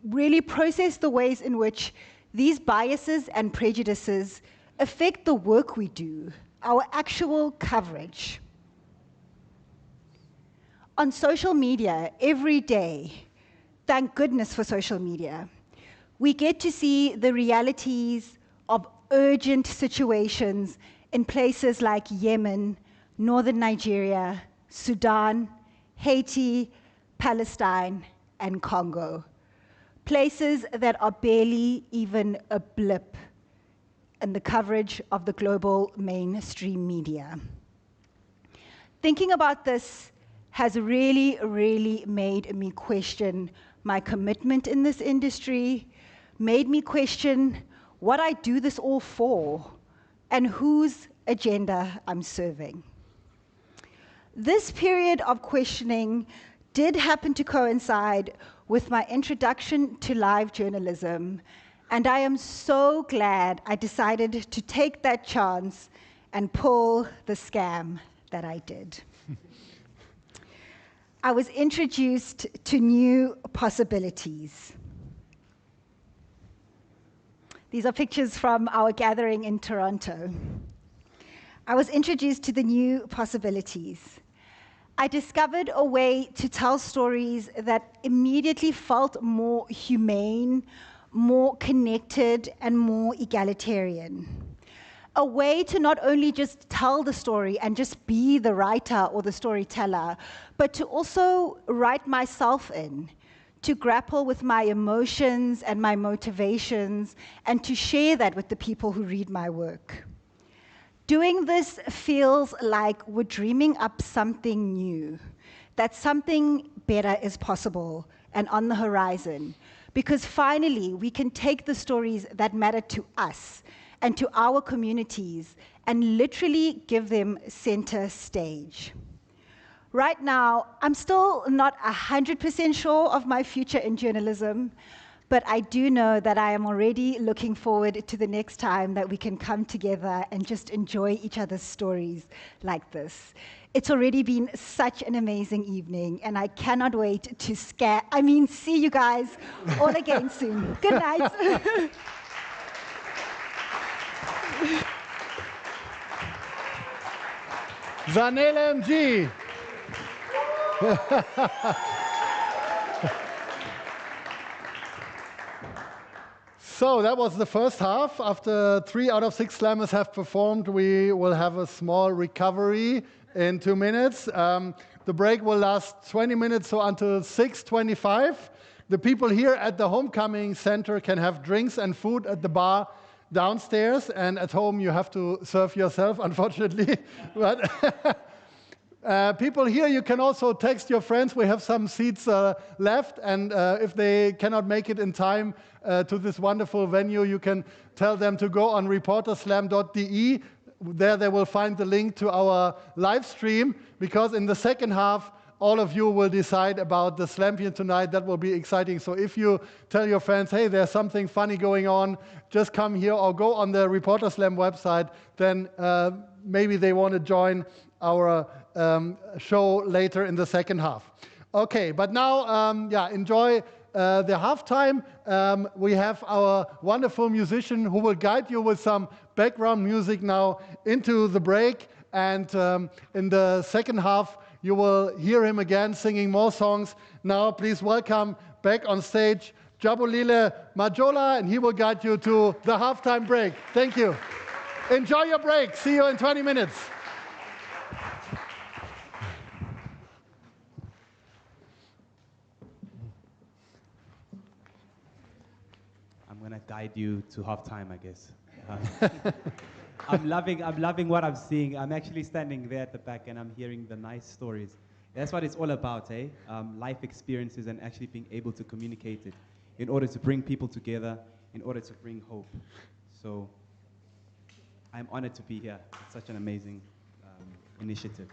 really process the ways in which these biases and prejudices affect the work we do, our actual coverage. On social media, every day, thank goodness for social media, we get to see the realities of urgent situations in places like Yemen, northern Nigeria, Sudan, Haiti, Palestine, and Congo. Places that are barely even a blip in the coverage of the global mainstream media. Thinking about this has really, really made me question my commitment in this industry, made me question what I do this all for, and whose agenda I'm serving. This period of questioning did happen to coincide with my introduction to live journalism, and I am so glad I decided to take that chance and pull the scam that I did. I was introduced to new possibilities. These are pictures from our gathering in Toronto. I was introduced to the new possibilities. I discovered a way to tell stories that immediately felt more humane, more connected, and more egalitarian. A way to not only just tell the story and just be the writer or the storyteller, but to also write myself in, to grapple with my emotions and my motivations, and to share that with the people who read my work. Doing this feels like we're dreaming up something new, that something better is possible and on the horizon, because finally we can take the stories that matter to us and to our communities and literally give them center stage. Right now, I'm still not 100% sure of my future in journalism, but I do know that I am already looking forward to the next time that we can come together and just enjoy each other's stories like this. It's already been such an amazing evening, and I cannot wait to see you guys all again soon. Good night. Zanele MG. So that was the first half. After 3 out of 6 slammers have performed, we will have a small recovery in 2 minutes. The break will last 20 minutes, so until 6:25. The people here at the Homecoming Center can have drinks and food at the bar downstairs, and at home you have to serve yourself, unfortunately. But people here, you can also text your friends. We have some seats left, and if they cannot make it in time to this wonderful venue, you can tell them to go on reporterslam.de. There they will find the link to our live stream, because in the second half, all of you will decide about the Slampion tonight. That will be exciting. So if you tell your friends, hey, there's something funny going on, just come here or go on the Reporter Slam website, then maybe they want to join our show later in the second half. Okay, but now, enjoy the halftime. We have our wonderful musician who will guide you with some background music now into the break. And in the second half, you will hear him again singing more songs. Now, please welcome back on stage Jabulile Majola, and he will guide you to the halftime break. Thank you. Enjoy your break. See you in 20 minutes. I'm going to guide you to halftime, I guess. I'm loving what I'm seeing. I'm actually standing there at the back and I'm hearing the nice stories. That's what it's all about, eh? Life experiences and actually being able to communicate it in order to bring people together, in order to bring hope. So I'm honored to be here. It's such an amazing initiative.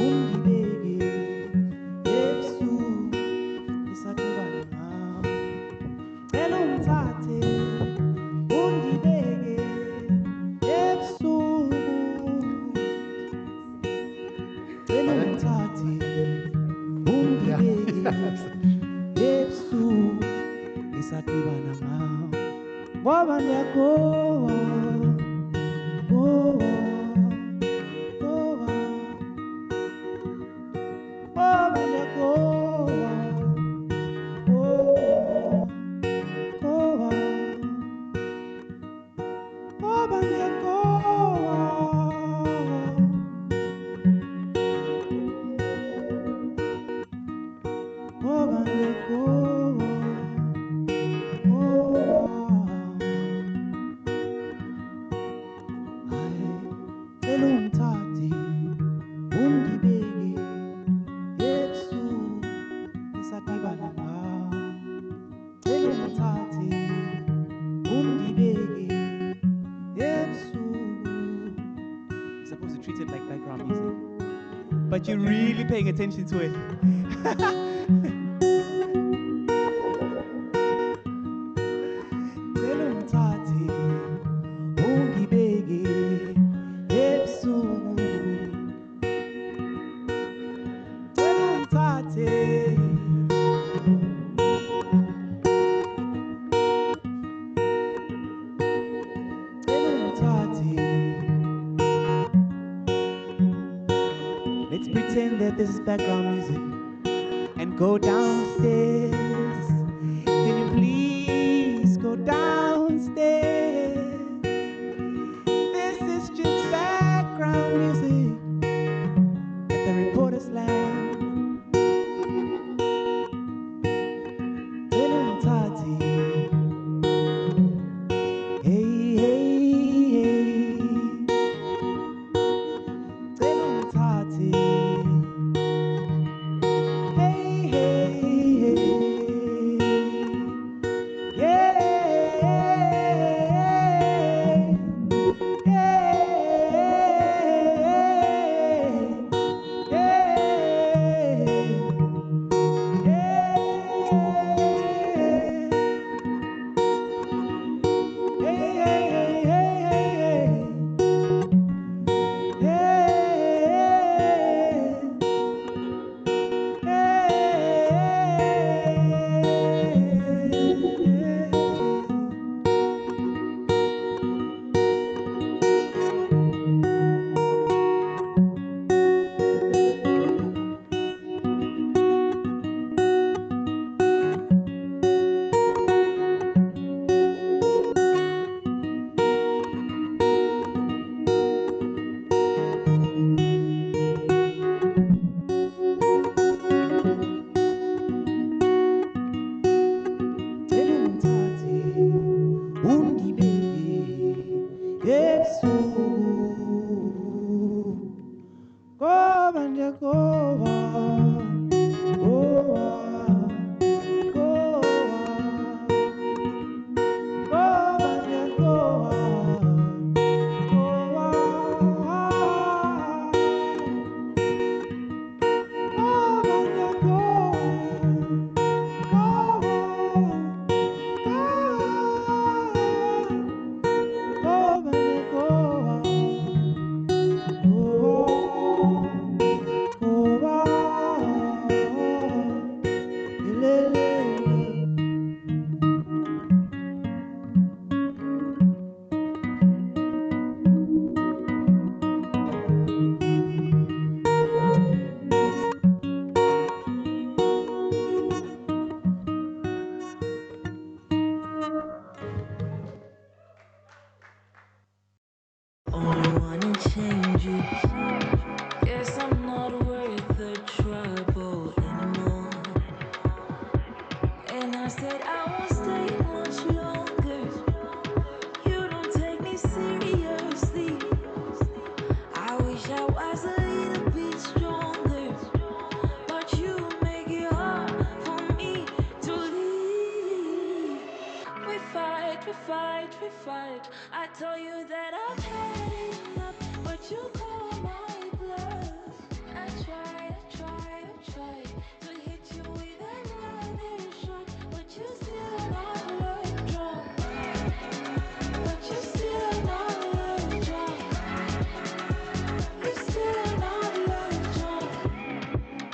Ungibeke Yesu isatibana ngao ngoba ndiyagowa gowa gowa ngoba ndiyagowa gowa gowa ngoba ndiyagowa ngoba ndiyagowa Elumtati ungibeke Yesu isatibana ngao Elumtati ungibeke Yesu. You're supposed to treat it like background music, but you're really paying attention to it. Elumtati ungibeke Yesu. Elumtati Let's pretend that this is background music and go downstairs. Can you please go downstairs? This is just background music at the reporter's lounge. Tati. Hey, hey, hey. Tati. Hey, hey, hey. Yeah.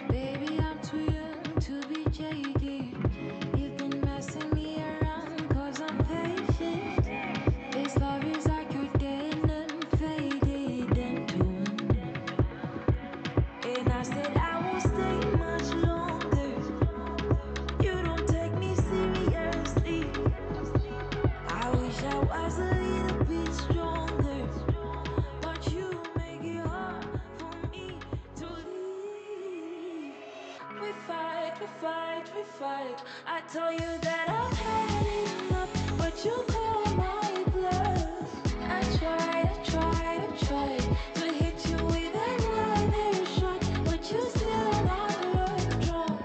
Baby, I'm too young to be we fight. I tell you that I've had enough, but you call my bluff. I tried to hit you with another shot, but you still not love drunk.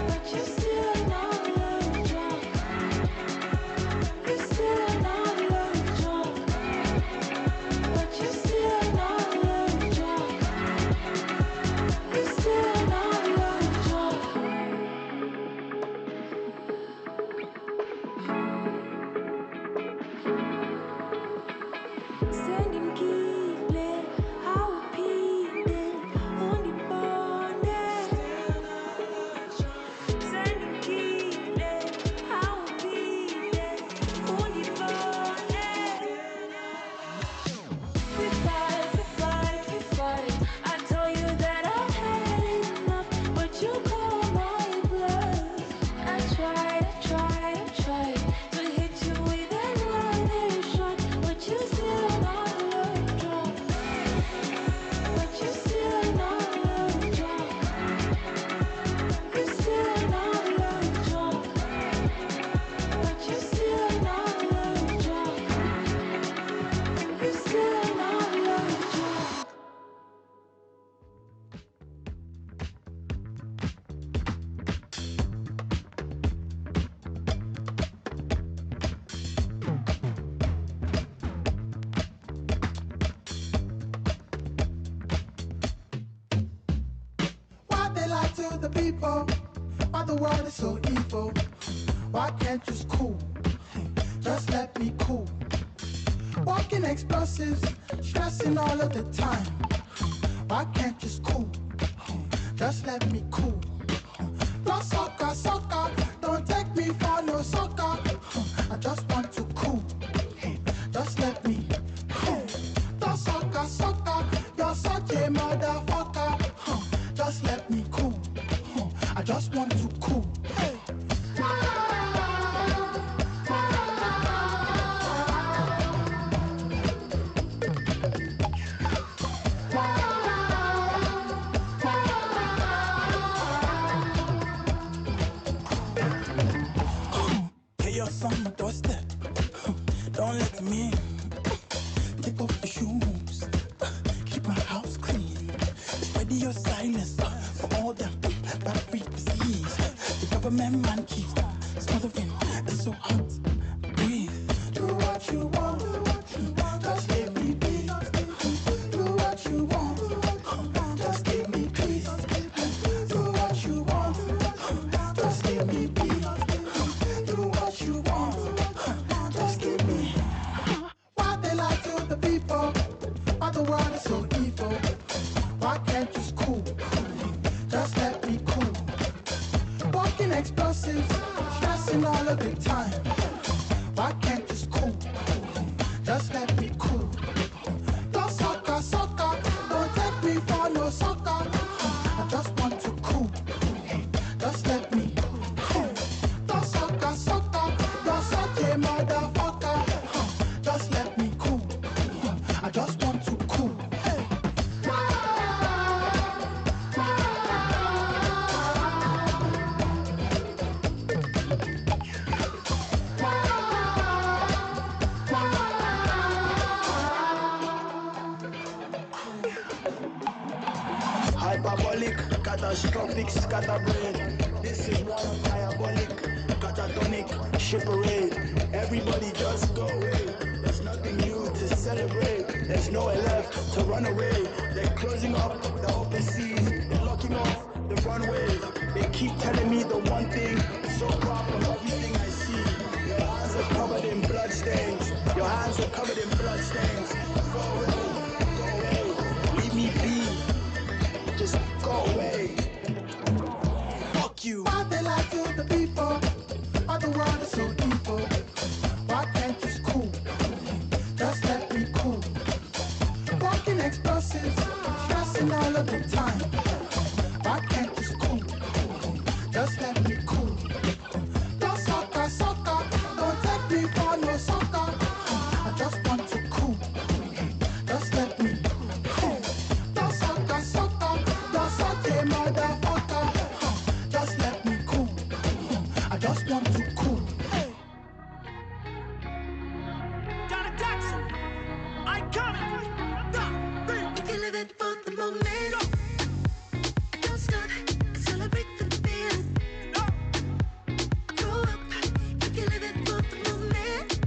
But you still not love drunk. You still not love drunk. But you still not love drunk. You still not love drunk. Send him keep how repeat it on the bonnet. Send him keep how repeat it on the bonnet. We fight. I tell you that I've had enough, but you call my bluff. I tried to hit you with another shot, but you still not love drunk. But you still not love drunk. You still not love drunk. But you still not love drunk. You still not love drunk. Why they lie to the people? Why the world is so evil? Why can't you just cool? Just let me cool. Walking explosives, stressing all of the time. Why can't you just cool? Just let me cool. Plus soccer, don't take me for no soccer. I just want to cool. Just let me cool. Plus soccer, you're such a motherfucker. Just let me cool. I just want to cool. Chaos on my doorstep. Don't let me in. Take off the shoes. Keep my house clean. Spread your silence for all them bad frequencies. The government man keeps smothering. It's so hot. Breathe. Do what you want. Just give me peace. Do what you want. Just give me peace. Do what you want. Just give me peace. Do what you want. Just give me. Why they lie to the people? Why the world is so evil? Why can't you just cool? Just let me cool. Walking explosives, stressing all of the time. Why can't you just cool? Just let me cool. Plus soccer, don't take me for no soccer. I just want to cool. Just let me cool. Plus soccer, you're such a motherfucker. Just let me cool. I just want to cool. Hyperbolic, catastrophic, scatterbrain. This is one of diabolic, catatonic, ship parade. Everybody just go away. There's nothing new to celebrate. There's nowhere left to run away. They're closing up the open seas. They're locking off the runway. They keep telling me the one thing. So far from everything I see. Your hands are covered in bloodstains. Your hands are covered in bloodstains. Go away, leave me be. Just go away. Fuck you. Why they lie to the people? Why the world is so evil? Why can't you just cool? Just let me cool. Walking explosives, stressing all of the time. Why can't you just cool? Just let me cool. Plus soccer, don't take me for no soccer. I just want to cool. Just let me cool. Plus soccer, you're such a motherfucker. Just let just want to cool. Johnny Jackson, iconic. If you live it for the moment, don't stop, celebrate the feeling. Grow up, if you live it for the moment,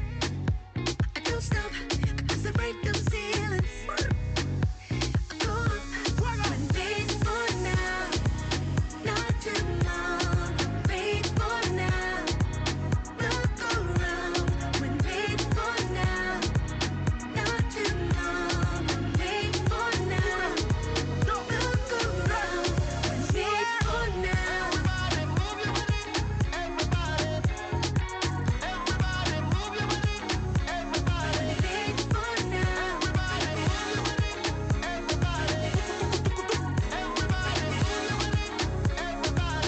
don't stop, celebrate the ceilings. Grow up, when paid for now, not tomorrow, paid for now. Look around, when paid for now, not tomorrow, paid for now. Look around, when paid for now. Paid for now.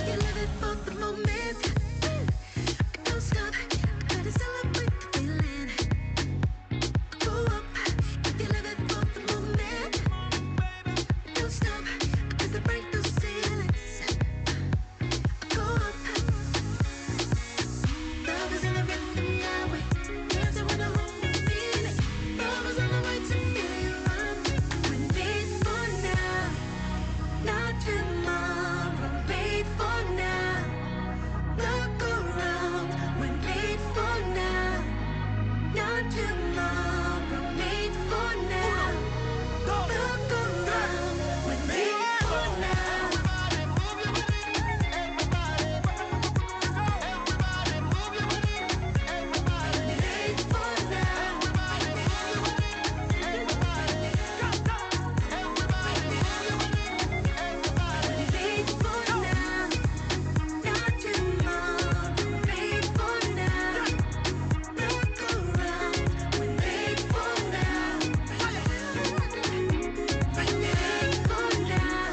You live it for the moment. Don't stop, gotta celebrate the feeling. Go up, if you live it for the moment. Don't stop, gotta break those ceilings. Go up. Love is in the rhythm now. Dancing with the whole feeling. Love is on the way to feel you run. When paid for now, not tomorrow. Paid for now. Look around, when paid for now, not tomorrow, made for now. Look around, when paid for now. Paid for now. Paid for now. Not tomorrow, paid for now. Look around, when paid for now. Paid for now.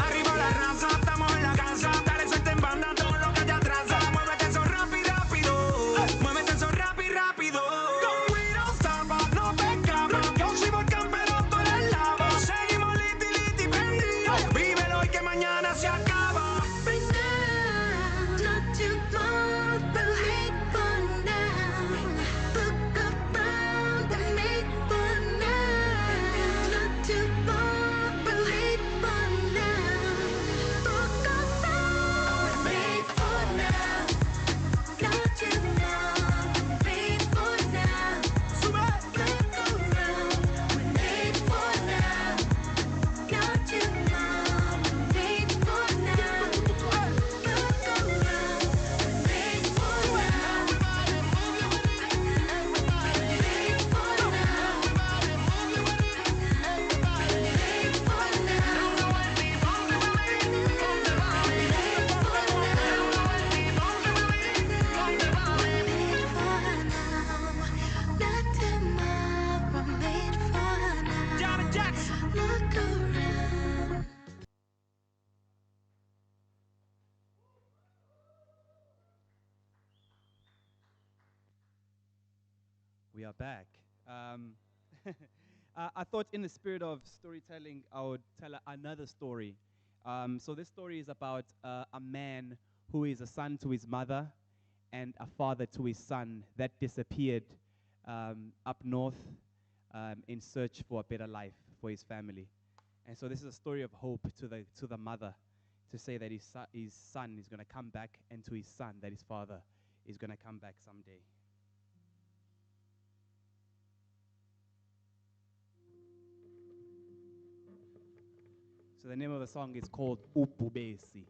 Arriba la raza, estamos en la casa. Dale suelta en banda todo lo que te atrasa. Muévete eso rápido, rápido. Muévete eso rápido, rápido. We don't stop, no te escapas. Yo soy volcán, pero tú eres lava. Seguimos liti, liti, prendidos. Vívelo y que mañana se acaba. Right now, not tomorrow, paid for now. Look around and make for now. Not tomorrow, paid for now. Look around, paid for now. Not tomorrow, paid for now. Look around, when paid for now. Not tomorrow, paid for now. Look around, when paid for now. Paid for now. Paid for Not tomorrow, made for now. Johnny Jackson. Look around. We are back. I thought in the spirit of storytelling, I would tell another story. So this story is about a man who is a son to his mother and a father to his son that disappeared up north in search for a better life for his family. And so this is a story of hope to the mother, to say that his son is going to come back, and to his son that his father is going to come back someday. So the name of the song is called Upubesi.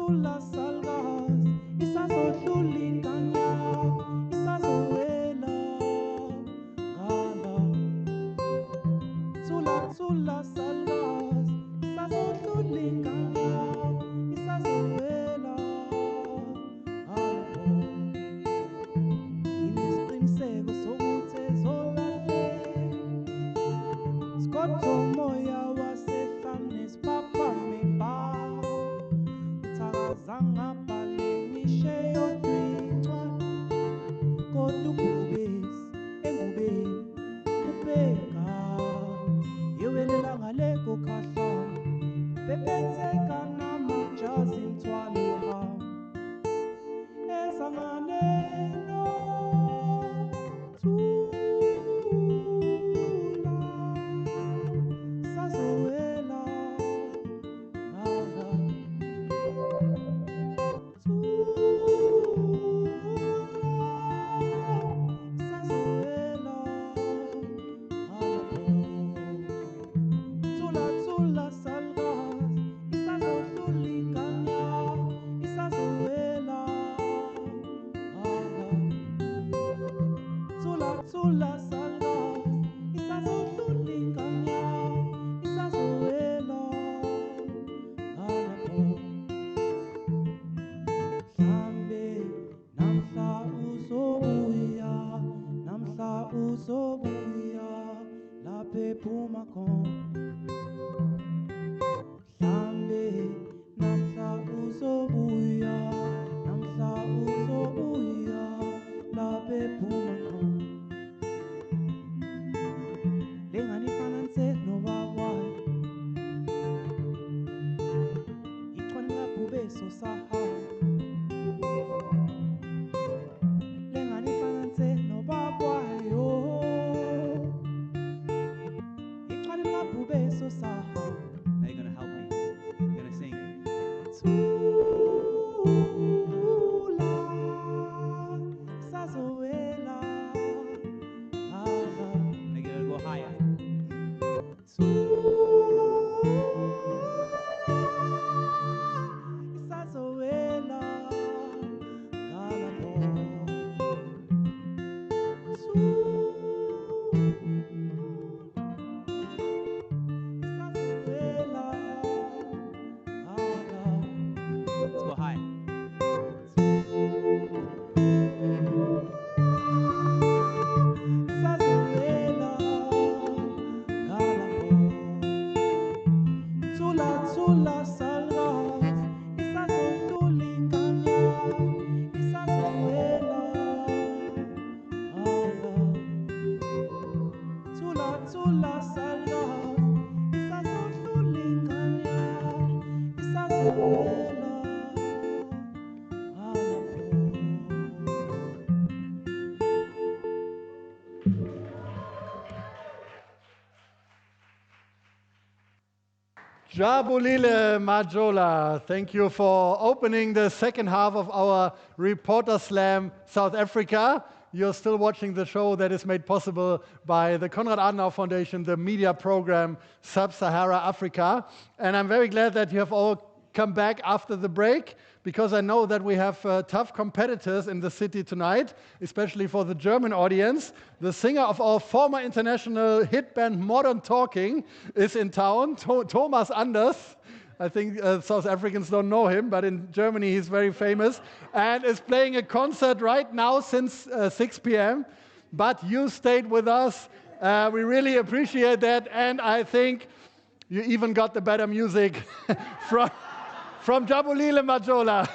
Tula salgas, isazodlulinganya, isazowela, gala. Tula salgas, isazodlulinganya, isazowela, gala. Nginesiqiniseko sokuthi ezolale. Skotho moya wasehlane siphapame ba. Uthakazanga bhale ngishe yodwa incwadi. Kodwa ubhubesi engubeni ubheka. Yewelela ngale kokhahla. Bebetheka namajazi mthwalo hamba. Ezanganeno Tula sazowela gala. Tula salgas, isazodlulinganya, isazowela gala. Tula salgas, isazodlulinganya, isazowela gala. Mhlambe namhla uzobuya, namhla uzobuya lapho ephuma khona. Mhlambe namhla uzobuya, namhla uzobuya lapho ephuma khona. Lengane ifananise nobabwayo, ichwane labhubeso sahamba. Lengane ifananise nobabwayo, ichwane labhubeso sahamba. Now you're gonna help me. You're gonna sing. Tula sazowela gala. Now you're gonna go higher. Isazowela gala po. Isazowela gala. Let's go high. Isazowela gala po. Tula salgas, isazodlulinganya, isazowela gala. Tula salgas, isazodlulinganya, isazowela gala. Jabulile Majola, thank you for opening the second half of our Reporter Slam South Africa. You're still watching the show that is made possible by the Konrad Adenauer Foundation, the media program Sub-Sahara Africa. And I'm very glad that you have all come back after the break, because I know that we have tough competitors in the city tonight, especially for the German audience. The singer of our former international hit band Modern Talking is in town, Thomas Anders. I think South Africans don't know him, but in Germany he's very famous, and is playing a concert right now since 6 p.m. But you stayed with us. We really appreciate that, and I think you even got the better music from Jabulile Majola.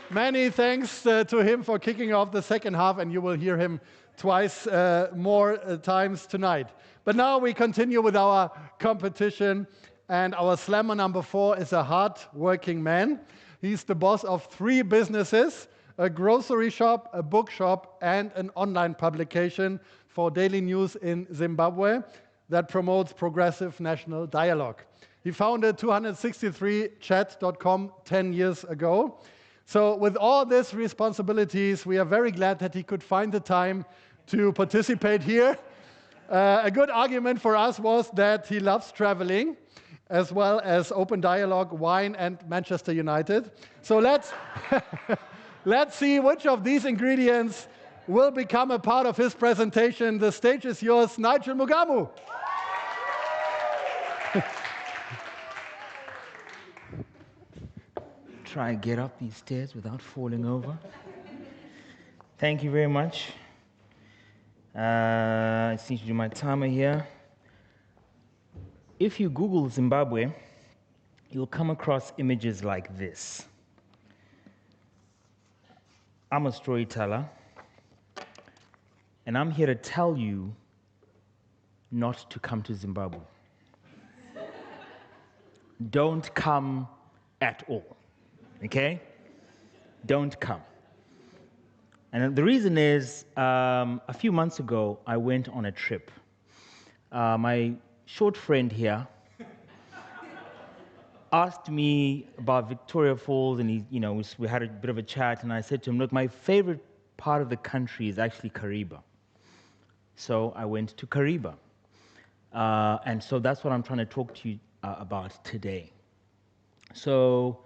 Many thanks to him for kicking off the second half, and you will hear him twice more times tonight. But now we continue with our competition, and our slammer number 4 is a hard-working man. He's the boss of 3 businesses, a grocery shop, a bookshop, and an online publication for daily news in Zimbabwe that promotes progressive national dialogue. He founded 263chat.com 10 years ago. So with all these responsibilities, we are very glad that he could find the time to participate here. A good argument for us was that he loves traveling. as well as Open Dialogue, Wine, and Manchester United. So let's let's see which of these ingredients will become a part of his presentation. The stage is yours, Nigel Mugamu. Try and get up these stairs without falling over. Thank you very much. I just need to do my timer here. If you Google Zimbabwe, you'll come across images like this. I'm a storyteller, and I'm here to tell you not to come to Zimbabwe. Don't come at all, okay? Don't come. And the reason is, a few months ago, I went on a trip. My short friend here asked me about Victoria Falls, and we had a bit of a chat, and I said to him, look, my favorite part of the country is actually Kariba. So I went to Kariba. And so that's what I'm trying to talk to you about today. So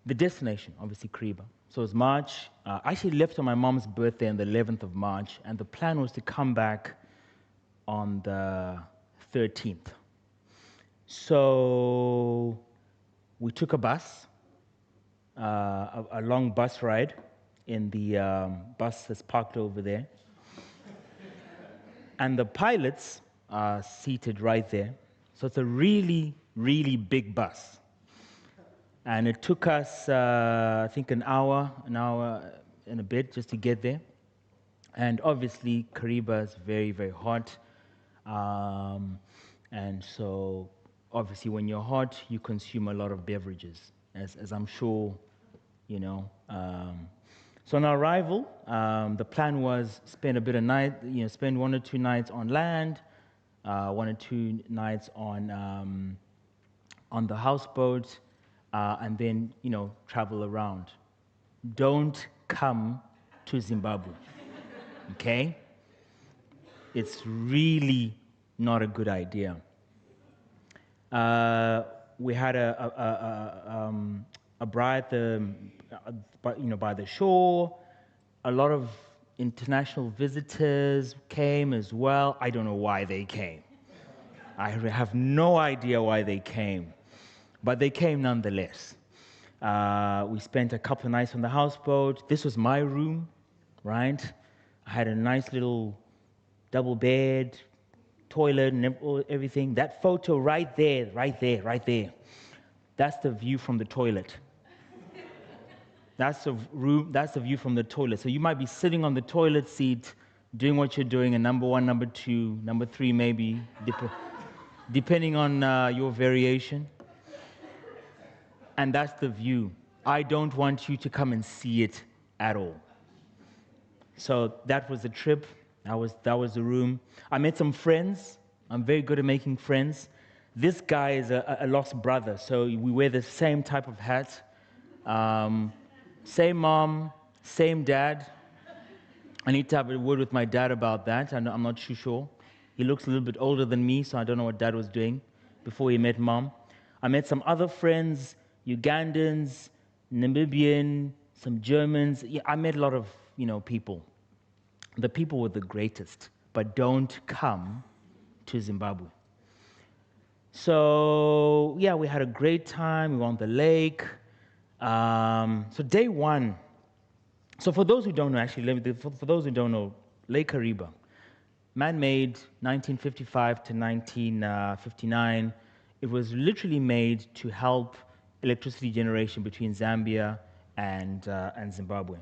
the destination, obviously Kariba. So it's March. I actually left on my mom's birthday on the 11th of March, and the plan was to come back on the 13th. So we took a bus, a long bus ride in the bus that's parked over there. And the pilots are seated right there. So it's a really, really big bus. And it took us, I think, an hour and a bit just to get there. And obviously, Kariba is very, very hot. And so, obviously, when you're hot, you consume a lot of beverages, as I'm sure you know. So on our arrival, the plan was spend a bit of night, spend 1 or 2 nights on land, 1 or 2 nights on the houseboat, and then, travel around. Don't come to Zimbabwe, okay? It's really not a good idea. We had a bride by the shore. A lot of international visitors came as well. I don't know why they came. I have no idea why they came. But they came nonetheless. We spent a couple of nights on the houseboat. This was my room, right? I had a nice little double bed, toilet, and everything. That photo right there. That's the view from the toilet. That's the view from the toilet. So you might be sitting on the toilet seat, doing what you're doing, and number 1, number 2, number 3 maybe, depending on your variation. And that's the view. I don't want you to come and see it at all. So that was the trip. That was the room. I met some friends. I'm very good at making friends. This guy is a lost brother, so we wear the same type of hat. Same mom, same dad. I need to have a word with my dad about that. I'm not too sure. He looks a little bit older than me, so I don't know what dad was doing before he met mom. I met some other friends, Ugandans, Namibian, some Germans. Yeah, I met a lot of, people. The people were the greatest, but don't come to Zimbabwe. So, yeah, we had a great time. We were on the lake. So day 1. So for those who don't know, actually, for those who don't know, Lake Kariba, man-made, 1955 to 1959. It was literally made to help electricity generation between Zambia and Zimbabwe.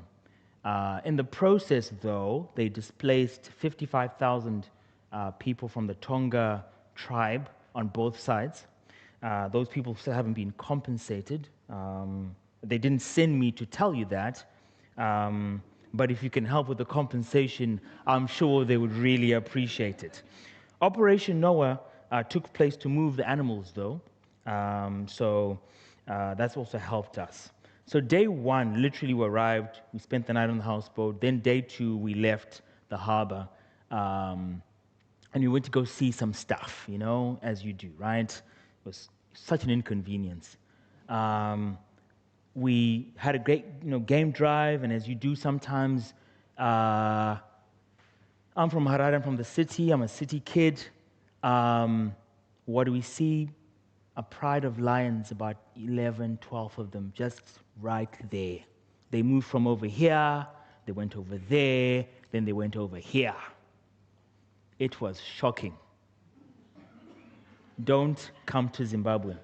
In the process, though, they displaced 55,000 people from the Tonga tribe on both sides. Those people still haven't been compensated. They didn't send me to tell you that. But if you can help with the compensation, I'm sure they would really appreciate it. Operation Noah took place to move the animals, though. So that's also helped us. So day 1, literally we arrived, we spent the night on the houseboat. Then day 2, we left the harbor. And we went to go see some stuff, as you do, right? was such an inconvenience. We had a great, game drive, and as you do sometimes, I'm from Harare, I'm from the city, I'm a city kid. What do we see? A pride of lions, about 11, 12 of them, just right there. They moved from over here, they went over there, then they went over here. It was shocking. Don't come to Zimbabwe.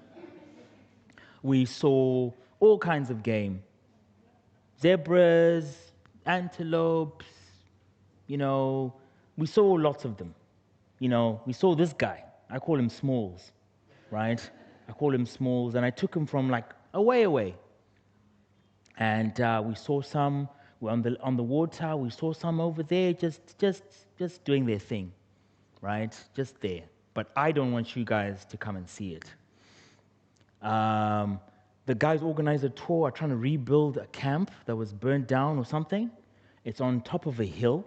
We saw all kinds of game. Zebras, antelopes, we saw lots of them. We saw this guy. I call him Smalls, right? I call him Smalls, and I took him from like away. And we saw some on the water. We saw some over there, just doing their thing, right? Just there. But I don't want you guys to come and see it. The guys organized a tour, are trying to rebuild a camp that was burnt down or something. It's on top of a hill.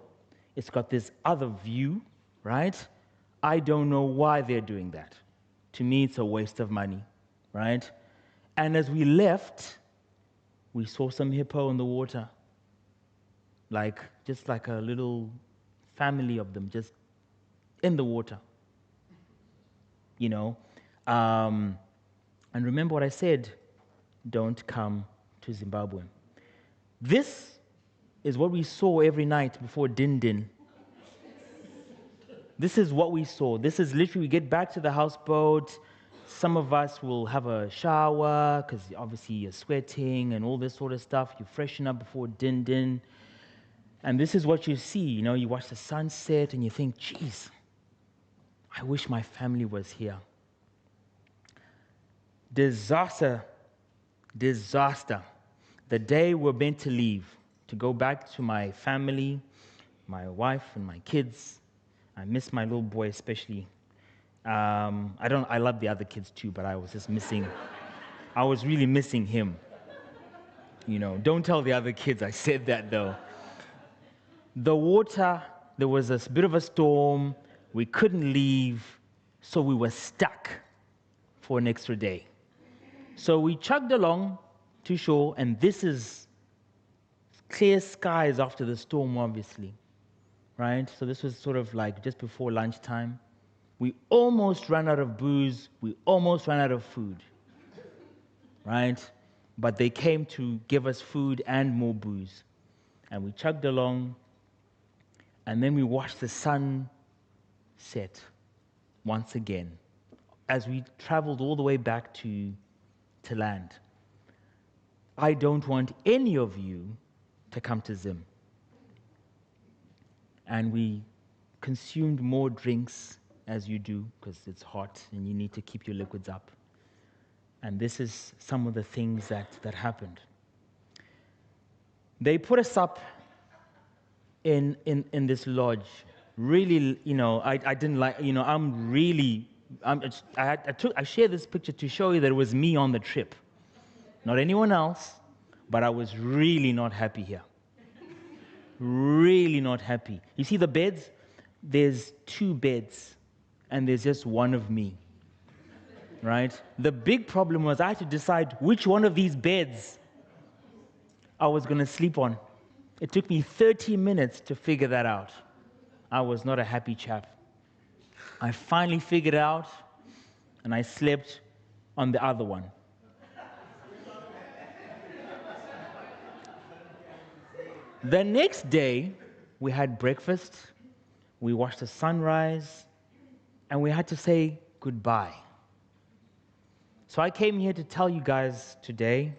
It's got this other view, right? I don't know why they're doing that. To me, it's a waste of money, right? And as we left, we saw some hippo in the water. Just like a little family of them, just in the water. And remember what I said, don't come to Zimbabwe. This is what we saw every night before Din Din. This is what we saw. This is literally, we get back to the houseboat. Some of us will have a shower, because obviously you're sweating and all this sort of stuff. You freshen up before Din Din. And this is what you see. You watch the sunset and you think, geez, I wish my family was here. Disaster. The day we're meant to leave, to go back to my family, my wife and my kids. I miss my little boy especially. I love the other kids too, but I was just missing, I was really missing him. Don't tell the other kids I said that though. The water, there was a bit of a storm, we couldn't leave, so we were stuck for an extra day. So we chugged along to shore, and this is clear skies after the storm, obviously, right? So this was sort of like just before lunchtime. We almost ran out of booze, we almost ran out of food, right? But they came to give us food and more booze. And we chugged along, and then we watched the sun set once again as we traveled all the way back to land. I don't want any of you to come to Zim. And we consumed more drinks as you do, because it's hot and you need to keep your liquids up. And this is some of the things that happened. They put us up in this lodge. Really, I didn't like, I shared this picture to show you that it was me on the trip. Not anyone else, but I was really not happy here. Really not happy. You see the beds? There's 2 beds, and there's just one of me, right? The big problem was I had to decide which one of these beds I was going to sleep on. It took me 30 minutes to figure that out. I was not a happy chap. I finally figured it out, and I slept on the other one. The next day, we had breakfast, we watched the sunrise, and we had to say goodbye. So I came here to tell you guys today,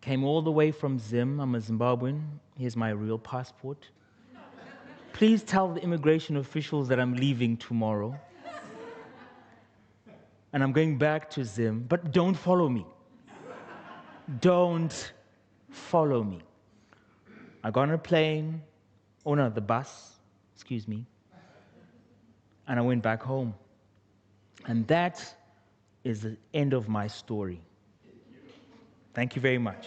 came all the way from Zim, I'm a Zimbabwean, here's my real passport. Please tell the immigration officials that I'm leaving tomorrow. And I'm going back to Zim, but don't follow me. Don't follow me. I got on a plane, the bus, excuse me, and I went back home. And that is the end of my story. Thank you very much.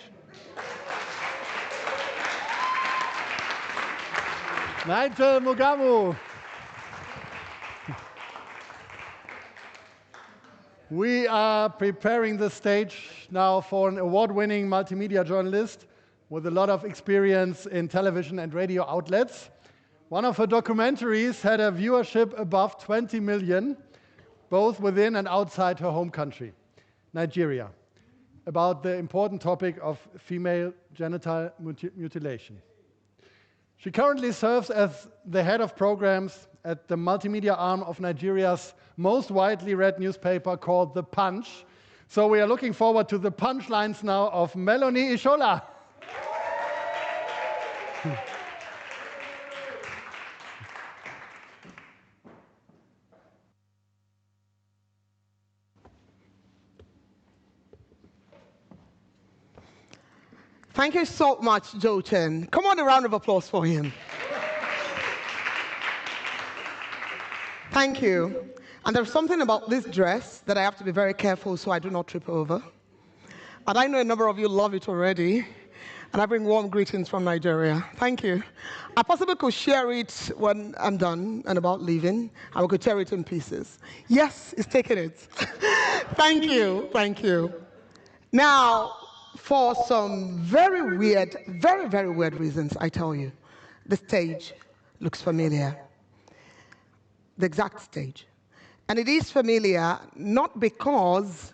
Nigel Mugamu. We are preparing the stage now for an award-winning multimedia journalist with a lot of experience in television and radio outlets. One of her documentaries had a viewership above 20 million, both within and outside her home country, Nigeria, about the important topic of female genital mutilation. She currently serves as the head of programs at the multimedia arm of Nigeria's most widely read newspaper called The Punch. So we are looking forward to the punchlines now of Melony Ishola. Thank you so much, Joe Chen. Come on, a round of applause for him. Thank you. And there's something about this dress that I have to be very careful so I do not trip over. And I know a number of you love it already. And I bring warm greetings from Nigeria. Thank you. I possibly could share it when I'm done and about leaving. And we could tear it in pieces. Yes, it's taking it. Thank you. Thank you. Now, for some very weird, very, very weird reasons, I tell you, the stage looks familiar. The exact stage. And it is familiar not because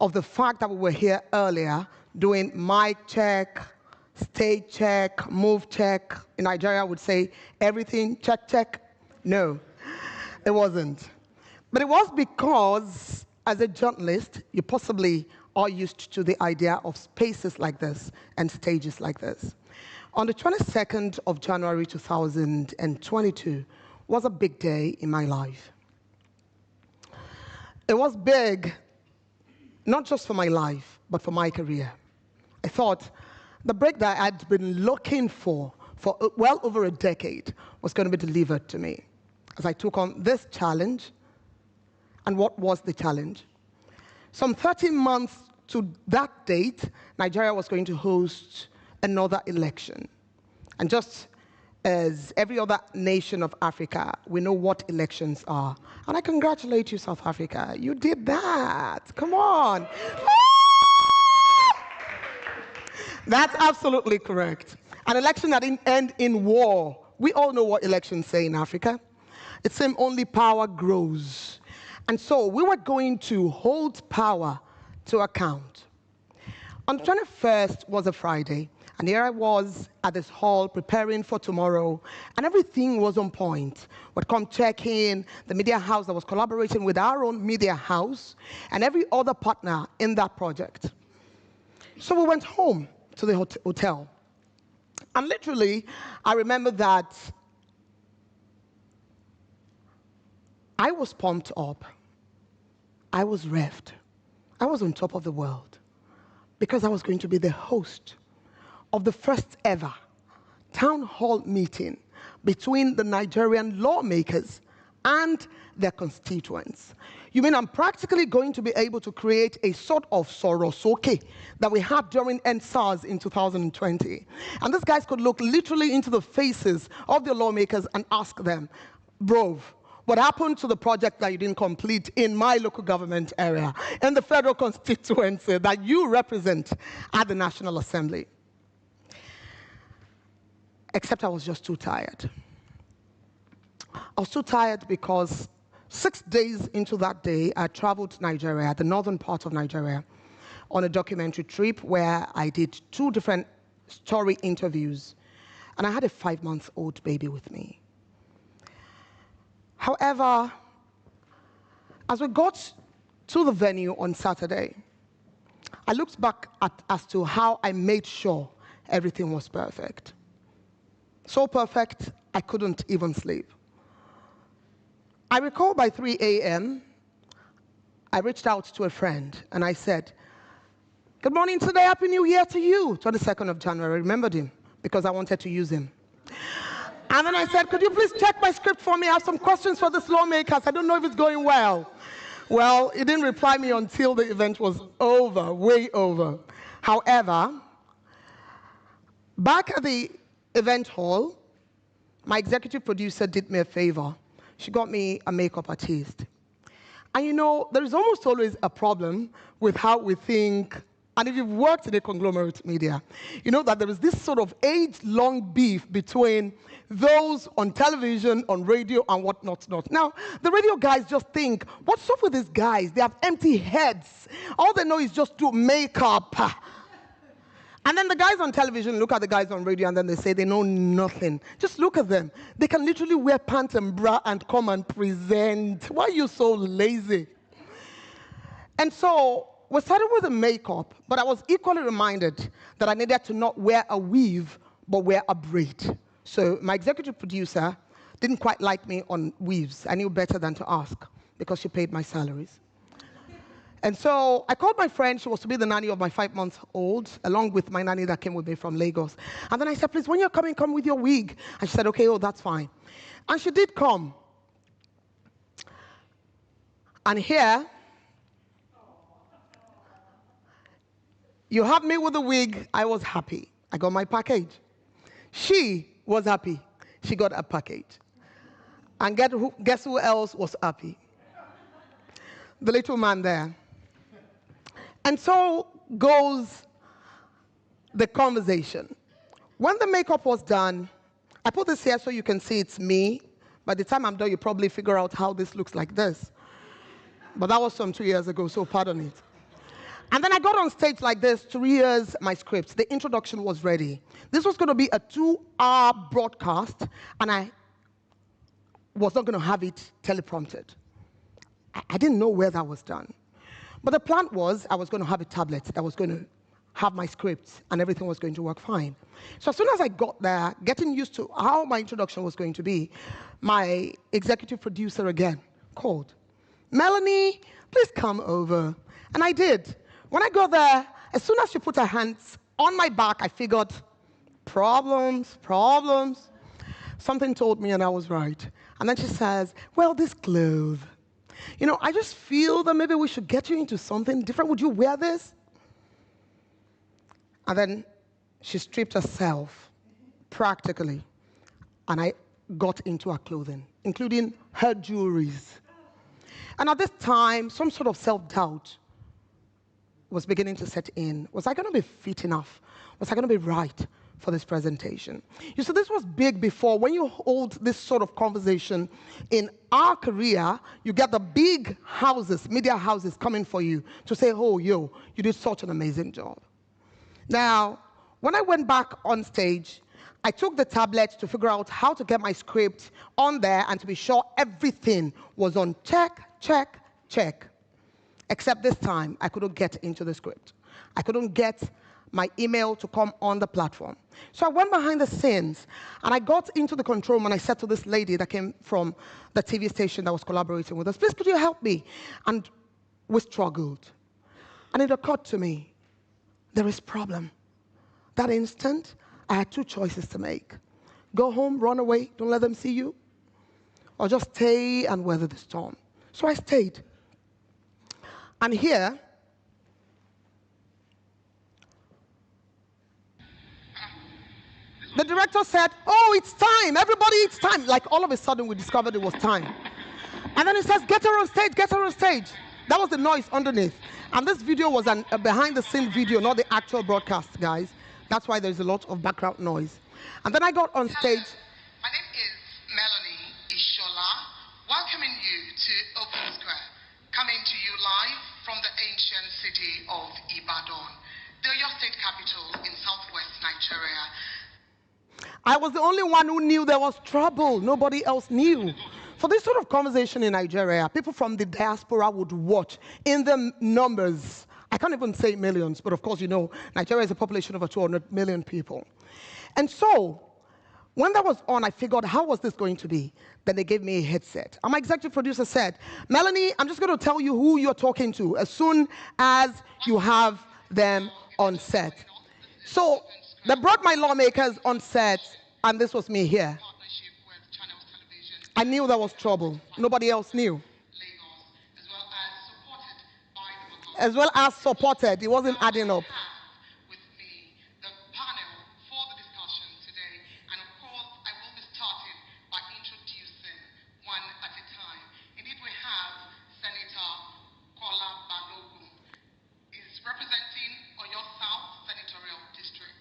of the fact that we were here earlier doing mic check, stage check, move check. In Nigeria, I would say everything, check, check. No, it wasn't. But it was because, as a journalist, you possibly are used to the idea of spaces like this and stages like this. On the 22nd of January 2022 was a big day in my life. It was big, not just for my life, but for my career. I thought the break that I had been looking for well over a decade was going to be delivered to me as I took on this challenge. And what was the challenge? Some 13 months to that date, Nigeria was going to host another election. And just as every other nation of Africa, we know what elections are. And I congratulate you, South Africa. You did that. Come on. That's absolutely correct. An election that didn't end in war. We all know what elections say in Africa. It's saying only power grows. And so we were going to hold power to account. On the 21st was a Friday, and here I was at this hall preparing for tomorrow, and everything was on point. We'd come check in, the media house that was collaborating with our own media house, and every other partner in that project. So we went home to the hotel. And literally, I remember that I was pumped up. I was revved. I was on top of the world because I was going to be the host of the first ever town hall meeting between the Nigerian lawmakers and their constituents. You mean I'm practically going to be able to create a sort of Sorosoke that we had during NSARS in 2020. And these guys could look literally into the faces of the lawmakers and ask them, bro, what happened to the project that you didn't complete in my local government area, in the federal constituency that you represent at the National Assembly? Except I was just too tired. I was too tired because 6 days into that day, I traveled to Nigeria, the northern part of Nigeria, on a documentary trip where I did 2 different story interviews, and I had a 5-month-old baby with me. However, as we got to the venue on Saturday, I looked back as to how I made sure everything was perfect. So perfect, I couldn't even sleep. I recall by 3 a.m., I reached out to a friend and I said, good morning today, Happy New Year to you. 22nd of January, I remembered him because I wanted to use him. And then I said, could you please check my script for me? I have some questions for these lawmakers. I don't know if it's going well. Well, he didn't reply me until the event was over, way over. However, back at the event hall, my executive producer did me a favor. She got me a makeup artist. And you know, there is almost always a problem with how we think. And if you've worked in a conglomerate media, you know that there is this sort of age-long beef between those on television, on radio, and whatnot. Now, the radio guys just think, what's up with these guys? They have empty heads. All they know is just do makeup. And then the guys on television look at the guys on radio and then they say they know nothing. Just look at them. They can literally wear pants and bra and come and present. Why are you so lazy? And so we started with the makeup, but I was equally reminded that I needed to not wear a weave, but wear a braid. So my executive producer didn't quite like me on weaves. I knew better than to ask because she paid my salaries. And so I called my friend. She was to be the nanny of my 5-month-old, along with my nanny that came with me from Lagos. And then I said, please, when you're coming, come with your wig. And she said, okay, oh, that's fine. And she did come. And here, you have me with the wig. I was happy. I got my package. She was happy. She got a package. And guess who else was happy? The little man there. And so goes the conversation. When the makeup was done, I put this here so you can see it's me. By the time I'm done, you probably figure out how this looks like this. But that was some 2 years ago, so pardon it. And then I got on stage like this to rehearse my scripts. The introduction was ready. This was going to be a 2-hour broadcast, and I was not going to have it teleprompted. I didn't know where that was done. But the plan was I was going to have a tablet that was going to have my scripts, and everything was going to work fine. So as soon as I got there, getting used to how my introduction was going to be, my executive producer again called. Melony, please come over. And I did. When I got there, as soon as she put her hands on my back, I figured, problems. Something told me, and I was right. And then she says, well, this clothes. You know, I just feel that maybe we should get you into something different. Would you wear this? And then she stripped herself, practically. And I got into her clothing, including her jewelries. And at this time, some sort of self-doubt was beginning to set in. Was I going to be fit enough? Was I going to be right for this presentation? You see, this was big before. When you hold this sort of conversation in our career, you get the big houses, media houses coming for you to say, oh, yo, you did such an amazing job. Now, when I went back on stage, I took the tablet to figure out how to get my script on there and to be sure everything was on check, check, check. Except this time, I couldn't get into the script. I couldn't get my email to come on the platform. So I went behind the scenes, and I got into the control room, and I said to this lady that came from the TV station that was collaborating with us, please, could you help me? And we struggled. And it occurred to me, there is a problem. That instant, I had 2 choices to make. Go home, run away, don't let them see you, or just stay and weather the storm. So I stayed. And here, the director said, oh, it's time. Everybody, it's time. Like all of a sudden, we discovered it was time. And then he says, get her on stage, get her on stage. That was the noise underneath. And this video was a behind-the-scene video, not the actual broadcast, guys. That's why there's a lot of background noise. And then I got on stage. My name is Melony Ishola, welcoming you to Open Square, coming to you live from the ancient city of Ibadan, the Oyo State capital in southwest Nigeria. I was the only one who knew there was trouble. Nobody else knew. For this sort of conversation in Nigeria, people from the diaspora would watch in the numbers. I can't even say millions, but of course, you know, Nigeria is a population of over 200 million people. And so, when that was on, I figured, how was this going to be? Then they gave me a headset. And my executive producer said, Melony, I'm just going to tell you who you're talking to as soon as you have them on set. So they brought my lawmakers on set, and this was me here. I knew there was trouble. Nobody else knew. As well as supported. It wasn't adding up. One at a time. Indeed, we have Senator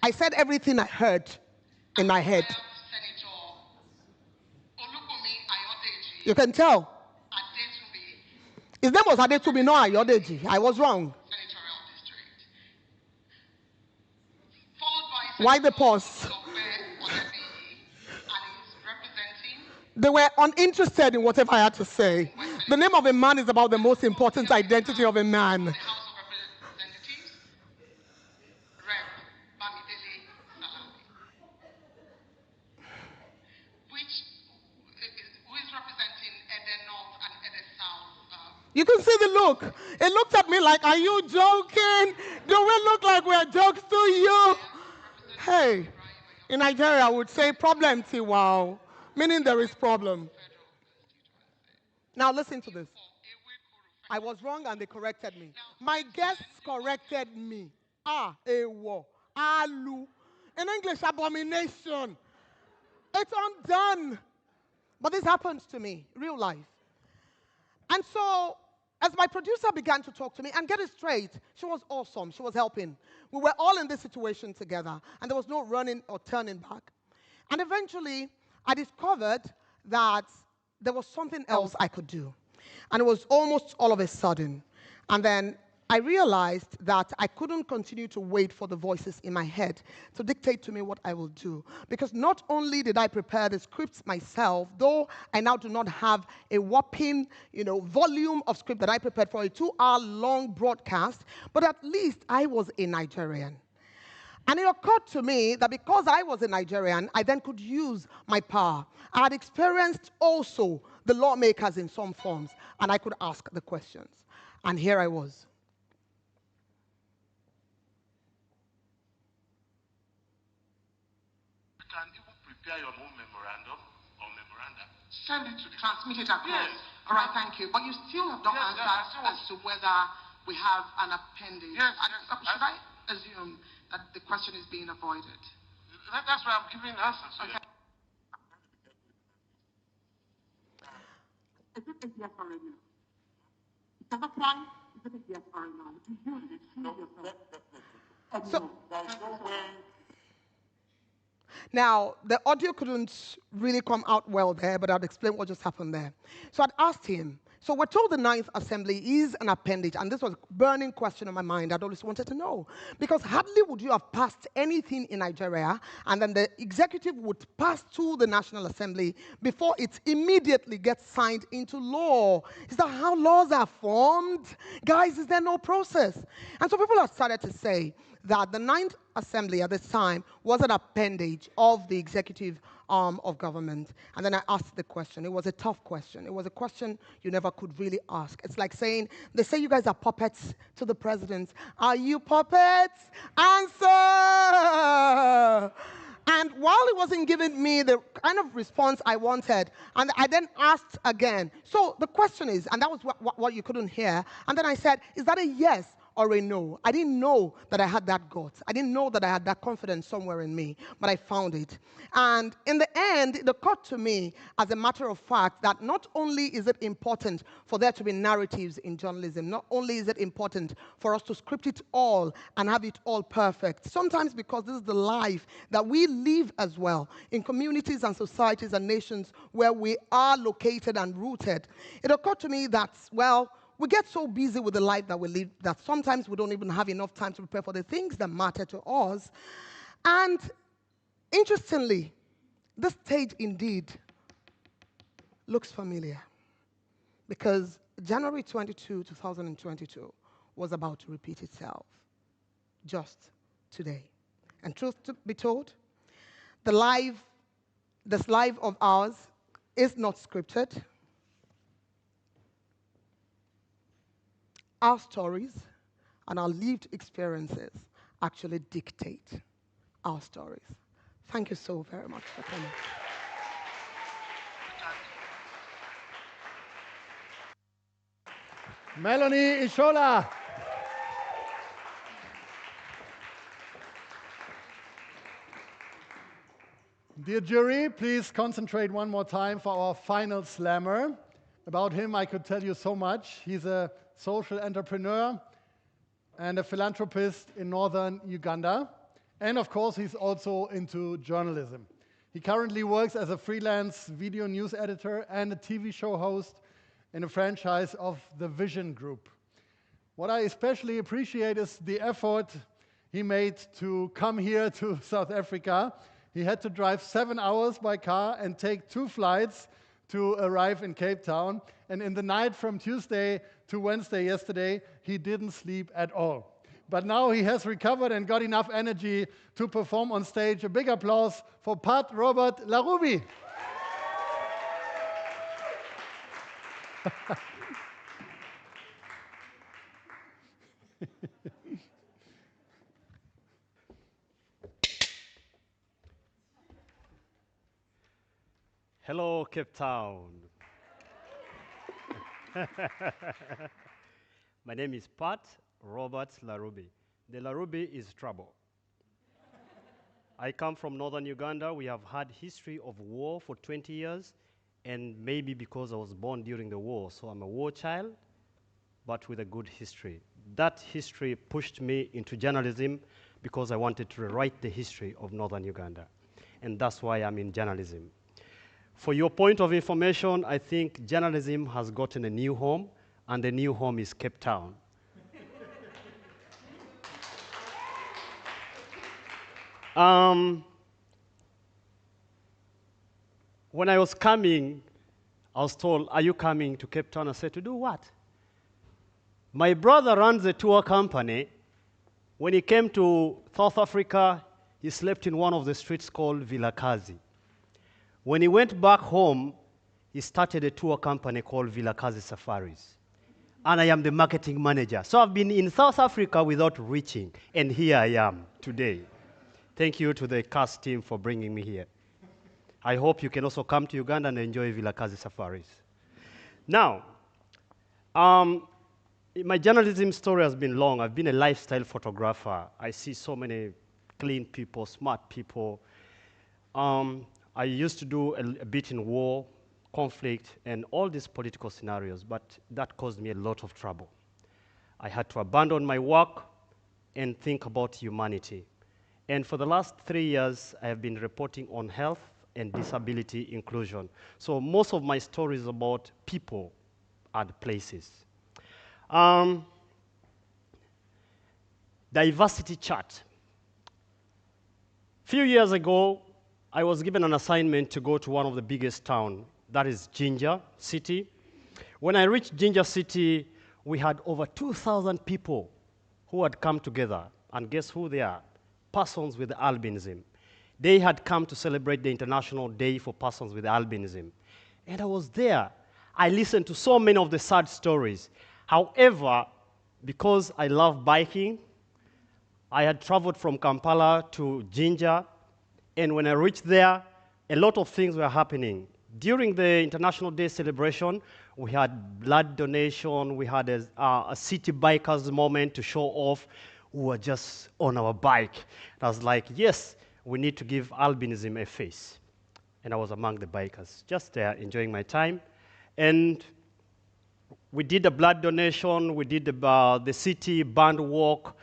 I said everything I heard in my head. You can tell. His name was Adetubi, not Ayodeji. I was wrong. Why the pause? They were uninterested in whatever I had to say. The name of a man is about the most important identity of a man. You can see the look. It looked at me like, are you joking? Do we look like we're jokes to you? Hey, in Nigeria, I would say problem, wow. Meaning there is problem. Now listen to this. I was wrong and they corrected me. My guests corrected me. Ewo, alu. In English, abomination. It's undone. But this happens to me, real life. And so, as my producer began to talk to me, and get it straight, she was awesome. She was helping. We were all in this situation together, and there was no running or turning back. And eventually, I discovered that there was something else I could do. And it was almost all of a sudden. And then I realized that I couldn't continue to wait for the voices in my head to dictate to me what I will do. Because not only did I prepare the scripts myself, though I now do not have a whopping, volume of script that I prepared for a 2-hour-long broadcast, but at least I was a Nigerian. And it occurred to me that because I was a Nigerian, I then could use my power. I had experienced also the lawmakers in some forms, and I could ask the questions. And here I was. Prepare your own memorandum or memoranda. Send it to transmit it across. Yes. All right, thank you. But you still have not answered as to whether we have an appendix. Yes, should I assume that the question is being avoided? That's why I'm giving answers. Okay. Is it a yes or a no? Is that one? Is it a yes or a no? Do you see yourself? So, now, the audio couldn't really come out well there, but I'll explain what just happened there. So I'd asked him, so we're told the Ninth Assembly is an appendage, and this was a burning question on my mind. I'd always wanted to know. Because hardly would you have passed anything in Nigeria, and then the executive would pass to the National Assembly before it immediately gets signed into law. Is that how laws are formed? Guys, is there no process? And so people have started to say that the Ninth Assembly at this time was an appendage of the executive arm of government. And then I asked the question. It was a tough question. It was a question you never could really ask. It's like saying, they say you guys are puppets to the president. Are you puppets? Answer! And while he wasn't giving me the kind of response I wanted, and I then asked again. So the question is, and that was what you couldn't hear, and then I said, is that a yes or a no? I didn't know that I had that guts. I didn't know that I had that confidence somewhere in me, but I found it. And in the end, it occurred to me, as a matter of fact, that not only is it important for there to be narratives in journalism, not only is it important for us to script it all and have it all perfect, sometimes because this is the life that we live as well in communities and societies and nations where we are located and rooted. It occurred to me that, well, we get so busy with the life that we live that sometimes we don't even have enough time to prepare for the things that matter to us. And interestingly, this stage indeed looks familiar because January 22, 2022 was about to repeat itself just today. And truth to be told, this life of ours is not scripted. Our stories and our lived experiences actually dictate our stories. Thank you so very much for coming. Melony, Ishola. Dear jury, please concentrate one more time for our final slammer. About him, I could tell you so much. He's a social entrepreneur and a philanthropist in northern Uganda. And of course, he's also into journalism. He currently works as a freelance video news editor and a TV show host in a franchise of the Vision Group. What I especially appreciate is the effort he made to come here to South Africa. He had to drive 7 hours by car and take 2 flights to arrive in Cape Town. And in the night from Tuesday to Wednesday yesterday, he didn't sleep at all. But now he has recovered and got enough energy to perform on stage. A big applause for Pat Robert Larubi. Hello, Cape Town. My name is Pat Robert Larubi. The Larubi is trouble. I come from northern Uganda. We have had history of war for 20 years, and maybe because I was born during the war, so I'm a war child, but with a good history. That history pushed me into journalism because I wanted to rewrite the history of northern Uganda, and that's why I'm in journalism. For your point of information, I think journalism has gotten a new home, and the new home is Cape Town. When I was coming, I was told, "Are you coming to Cape Town?" I said, "To do what?" My brother runs a tour company. When he came to South Africa, he slept in one of the streets called Vilakazi. When he went back home, he started a tour company called Vilakazi Safaris. And I am the marketing manager. So I've been in South Africa without reaching, and here I am today. Thank you to the cast team for bringing me here. I hope you can also come to Uganda and enjoy Vilakazi Safaris. Now, my journalism story has been long. I've been a lifestyle photographer. I see so many clean people, smart people. I used to do a bit in war, conflict, and all these political scenarios, but that caused me a lot of trouble. I had to abandon my work and think about humanity. And for the last 3 years, I have been reporting on health and disability inclusion. So most of my stories is about people and places. Diversity chart. A few years ago, I was given an assignment to go to one of the biggest towns, that is Jinja City. When I reached Jinja City, we had over 2,000 people who had come together. And guess who they are? Persons with albinism. They had come to celebrate the International Day for Persons with Albinism. And I was there. I listened to so many of the sad stories. However, because I love biking, I had traveled from Kampala to Jinja. And when I reached there, a lot of things were happening. During the International Day celebration, we had blood donation, we had a city bikers moment to show off. We were just on our bike. And I was like, yes, we need to give albinism a face. And I was among the bikers, just there enjoying my time. And we did the blood donation, we did the city band walk,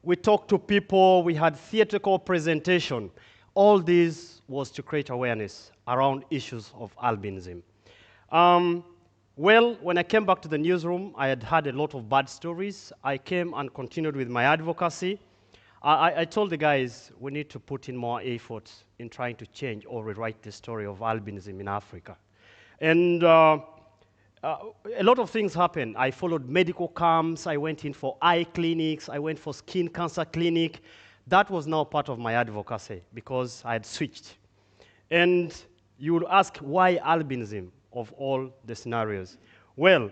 we talked to people, we had theatrical presentation. All this was to create awareness around issues of albinism. Well, when I came back to the newsroom, I had had a lot of bad stories. I came and continued with my advocacy. I told the guys we need to put in more effort in trying to change or rewrite the story of albinism in Africa. And a lot of things happened. I followed medical camps, I went in for eye clinics, I went for skin cancer clinic. That was now part of my advocacy because I had switched. And you would ask, why albinism of all the scenarios? Well,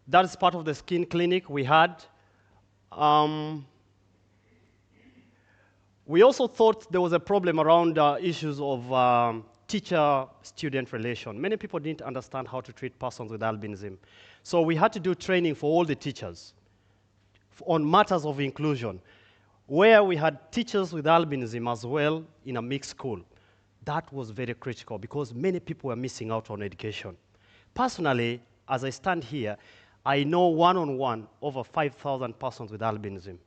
that is part of the skin clinic we had. We also thought there was a problem around issues of teacher-student relation. Many people didn't understand how to treat persons with albinism. So we had to do training for all the teachers on matters of inclusion, where we had teachers with albinism as well in a mixed school. That was very critical because many people were missing out on education. Personally, as I stand here, I know one-on-one over 5,000 persons with albinism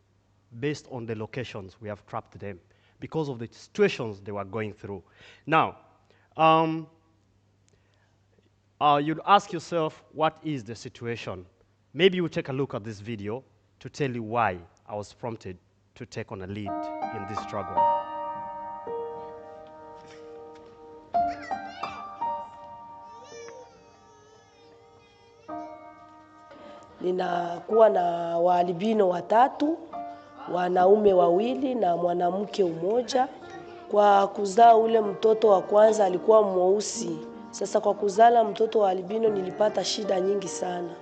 based on the locations we have trapped them because of the situations they were going through. Now, you'd ask yourself, what is the situation? Maybe you take a look at this video to tell you why I was prompted to take on a lead in this struggle. Ninakuwa na waalbino watatu, wanaume wawili na mwanamke mmoja. Kwa kuzaa ule mtoto wa kwanza alikuwa mweusi. Sasa kwa kuzala mtoto wa albino nilipata shida nyingi sana.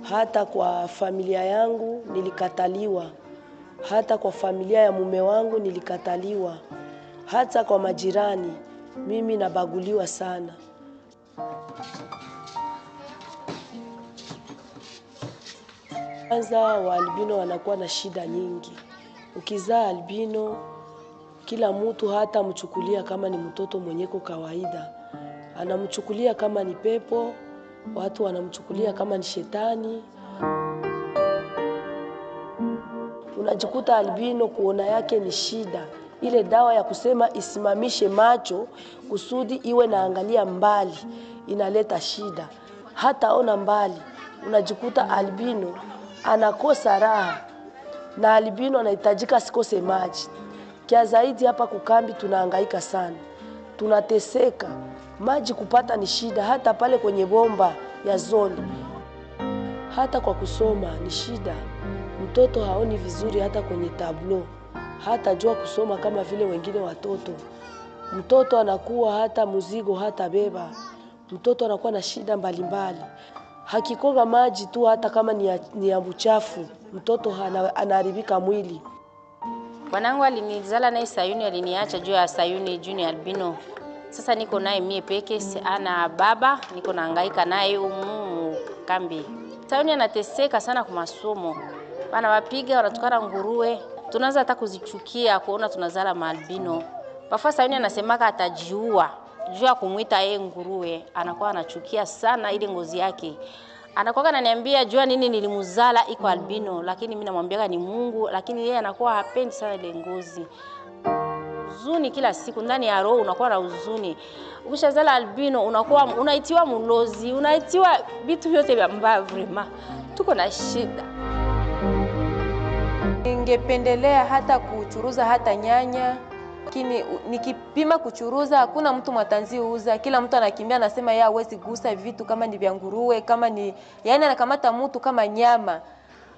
Hata kwa familia yangu nilikataliwa. Hata kwa familia ya mume wangu nilikataliwa. Hata kwa majirani mimi nabaguliwa sana. Kwanza wa albino wanakuwa na shida nyingi. Ukizaa albino kila mtu hata mchukulia kama ni mtoto mwenyeko kawaida. Anamchukulia kama ni pepo, watu wanamchukulia kama ni shetani. Unajikuta albino kuona yake ni shida. Ile dawa ya kusema isimamishe macho kusudi iwe naangalia mbali inaleta shida. Hata ona mbali, unajikuta albino anakosa raha na albino anahitajika sikose maji. Kia zaidi hapa kukambi tunahangaika sana. Tunateseka. Maji kupata ni shida hata pale kwenye bomba ya zone. Hata kwa kusoma ni shida. Mtoto haoni vizuri hata kwenye tablo. Hata jua kusoma kama vile wengine watoto. Mtoto anakuwa hata muzigo hata beba. Mtoto anakuwa na shida mbalimbali. Hakikoga maji tu hata kama ni ya uchafu. Mtoto anaharibika mwili. Wanangu alinizala naye Sayuni, aliniacha juu ya Sayuni junior albino. Sasa niko naye mie peke, ana baba, niko nahangaika naye humu kambi. Sayuni anateseka sana kwa masomo. Bana wapiga, wanatukana nguruwe. Tunaanza hata kuzichukia kuona tunazala maalbino. Bafua Sayuni anasemaka atajiua. Juu ya kumuita yeye nguruwe, anakuwa anachukia sana ile ngozi yake. Anakuwa ananiambia jua nini nilimuzala iko albino, lakini mimi namwambia ni Mungu, lakini yeye anakuwa hapendi sana ile ngozi. Huzuni kila siku ndani ya roho unakuwa na huzuni. Ukishazala albino unakuwa unaitiwa mulozi, unaitiwa vitu vyote vya mbaya vraiment. Tuko na shida. Ningependelea hata kuchuruza hata nyanya. Lakini nikipima kuchuruza hakuna mtu mwatanzi uza, kila mtu anakimbia anasema yeye hawezi gusa vitu kama ni vya nguruwe, kama ni yani anakamata mtu kama nyama.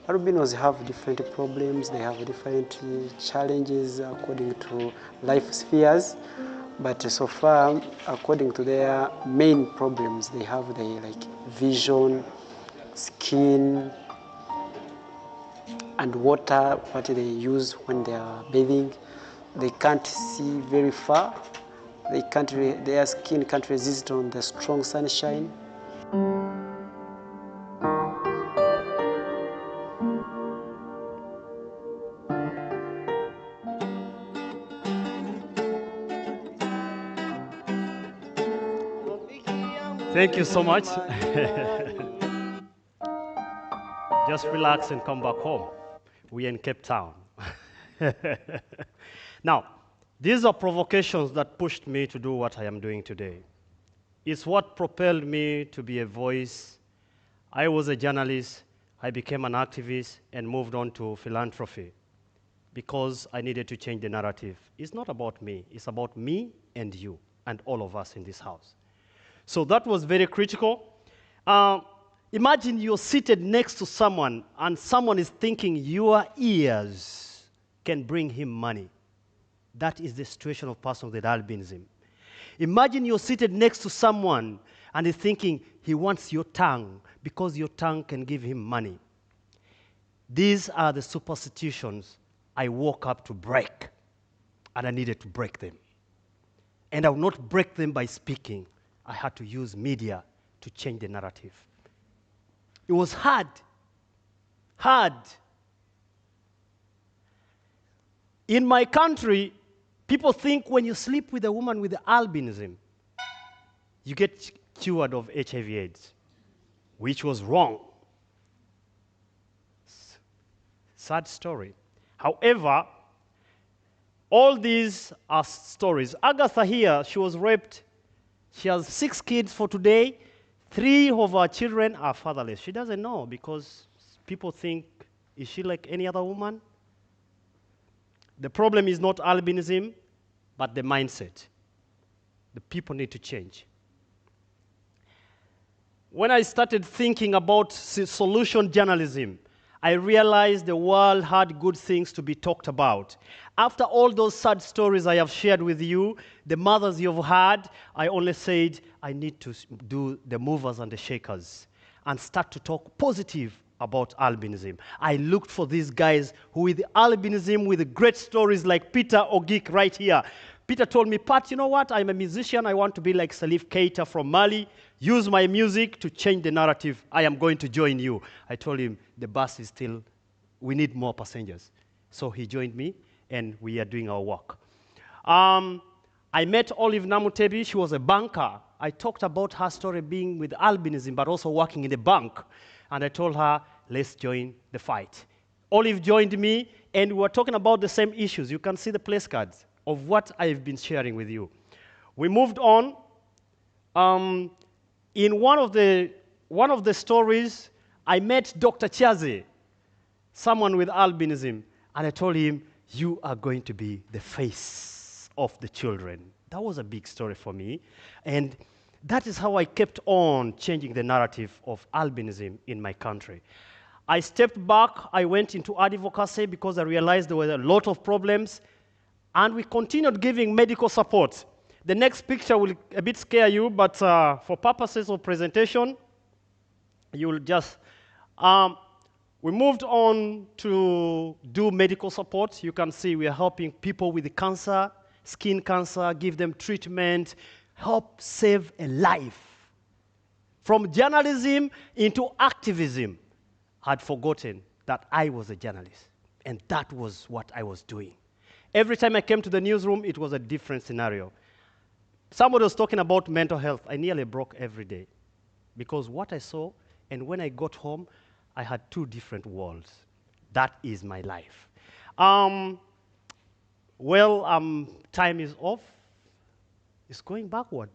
Albinos have different problems, they have different challenges according to life spheres, but so far according to their main problems they have the like vision, skin and water what they use when they are bathing. They can't see very far. Their skin can't resist on the strong sunshine. Thank you so much. Just relax and come back home. We're in Cape Town. Now, these are provocations that pushed me to do what I am doing today. It's what propelled me to be a voice. I was a journalist, I became an activist, and moved on to philanthropy because I needed to change the narrative. It's not about me, it's about me and you and all of us in this house. So that was very critical. Imagine you're seated next to someone and someone is thinking your ears can bring him money. That is the situation of person with albinism. Imagine you're seated next to someone and he's thinking he wants your tongue because your tongue can give him money. These are the superstitions I woke up to break, and I needed to break them. And I would not break them by speaking. I had to use media to change the narrative. It was hard. In my country, people think when you sleep with a woman with albinism, you get cured of HIV/AIDS, which was wrong. Sad story. However, all these are stories. Agatha here, she was raped. She has 6 kids for today. 3 of her children are fatherless. She doesn't know because people think, is she like any other woman? The problem is not albinism, but the mindset. The people need to change. When I started thinking about solution journalism, I realized the world had good things to be talked about. After all those sad stories I have shared with you, the mothers you've had, I only said I need to do the movers and the shakers and start to talk positive about albinism. I looked for these guys who with albinism, with great stories like Peter Ogik right here. Peter told me, Pat, you know what? I'm a musician. I want to be like Salif Keita from Mali. Use my music to change the narrative. I am going to join you. I told him, the bus is still, we need more passengers. So he joined me, and we are doing our work. I met Olive Namutebi. She was a banker. I talked about her story being with albinism, but also working in a bank. And I told her, let's join the fight. Olive joined me, and we were talking about the same issues. You can see the place cards of what I've been sharing with you. We moved on. In one of the stories, I met Dr. Chaze, someone with albinism, and I told him, you are going to be the face of the children. That was a big story for me, and that is how I kept on changing the narrative of albinism in my country. I stepped back, I went into advocacy because I realized there were a lot of problems, and we continued giving medical support. The next picture will a bit scare you, but for purposes of presentation, you will just, we moved on to do medical support. You can see we are helping people with cancer, skin cancer, give them treatment, help save a life. From journalism into activism, I had forgotten that I was a journalist, and that was what I was doing. Every time I came to the newsroom, it was a different scenario. Somebody was talking about mental health. I nearly broke every day because what I saw, and when I got home, I had 2 different worlds. That is my life. Time is off. It's going backward.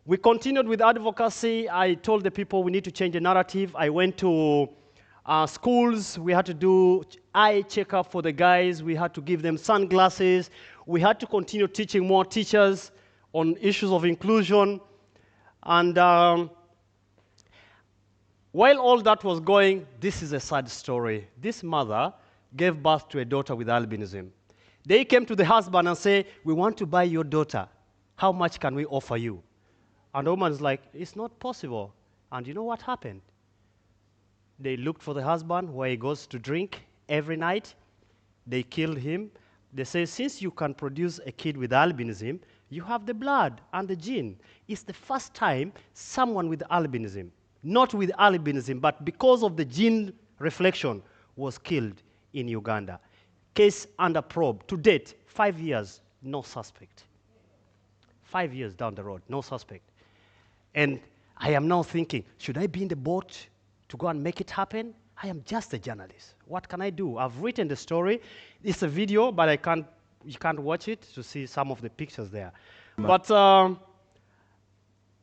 We continued with advocacy. I told the people we need to change the narrative. I went to schools. We had to do eye checkup for the guys. We had to give them sunglasses. We had to continue teaching more teachers on issues of inclusion. And while all that was going, this is a sad story. This mother gave birth to a daughter with albinism. They came to the husband and said, we want to buy your daughter. How much can we offer you? And the woman is like, it's not possible. And you know what happened? They looked for the husband where he goes to drink every night. They killed him. They say, since you can produce a kid with albinism, you have the blood and the gene. It's the first time someone with albinism, not with albinism, but because of the gene reflection, was killed in Uganda. Case under probe. To date, 5 years, no suspect. 5 years down the road, no suspect. And I am now thinking, should I be in the boat to go and make it happen? I am just a journalist. What can I do? I've written the story. It's a video, but you can't watch it to see some of the pictures there. But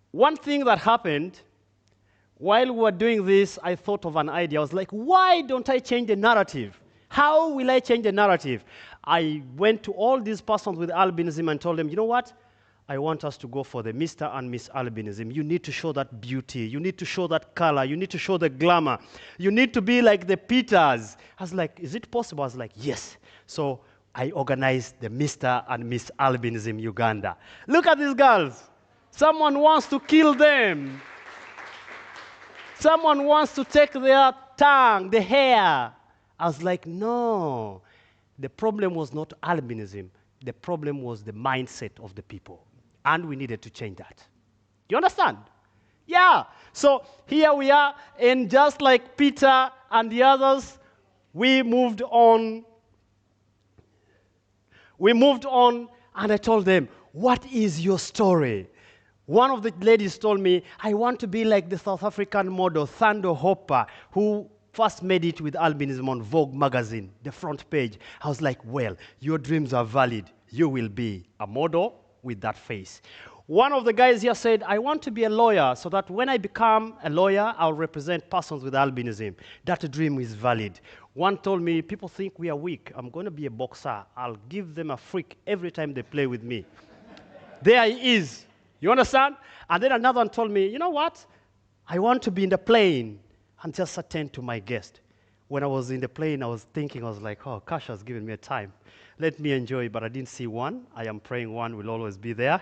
one thing that happened, while we were doing this, I thought of an idea. I was like, why don't I change the narrative? How will I change the narrative? I went to all these persons with albinism and told them, you know what? I want us to go for the Mr. and Miss Albinism. You need to show that beauty. You need to show that color. You need to show the glamour. You need to be like the Peters. I was like, is it possible? I was like, yes. So I organized the Mr. and Miss Albinism Uganda. Look at these girls. Someone wants to kill them. Someone wants to take their tongue, the hair. I was like, no. The problem was not albinism. The problem was the mindset of the people. And we needed to change that. You understand? Yeah. So here we are, and just like Peter and the others, we moved on. We moved on, and I told them, what is your story? One of the ladies told me, I want to be like the South African model, Thando Hopper, who first made it with albinism on Vogue magazine, the front page, I was like, well, your dreams are valid. You will be a model with that face. One of the guys here said, I want to be a lawyer so that when I become a lawyer, I'll represent persons with albinism. That dream is valid. One told me, people think we are weak. I'm going to be a boxer. I'll give them a freak every time they play with me. There he is. You understand? And then another one told me, you know what? I want to be in the plane and just attend to my guest. When I was in the plane, I was thinking, I was like, oh, Kash has given me a time. Let me enjoy, but I didn't see one. I am praying one will always be there.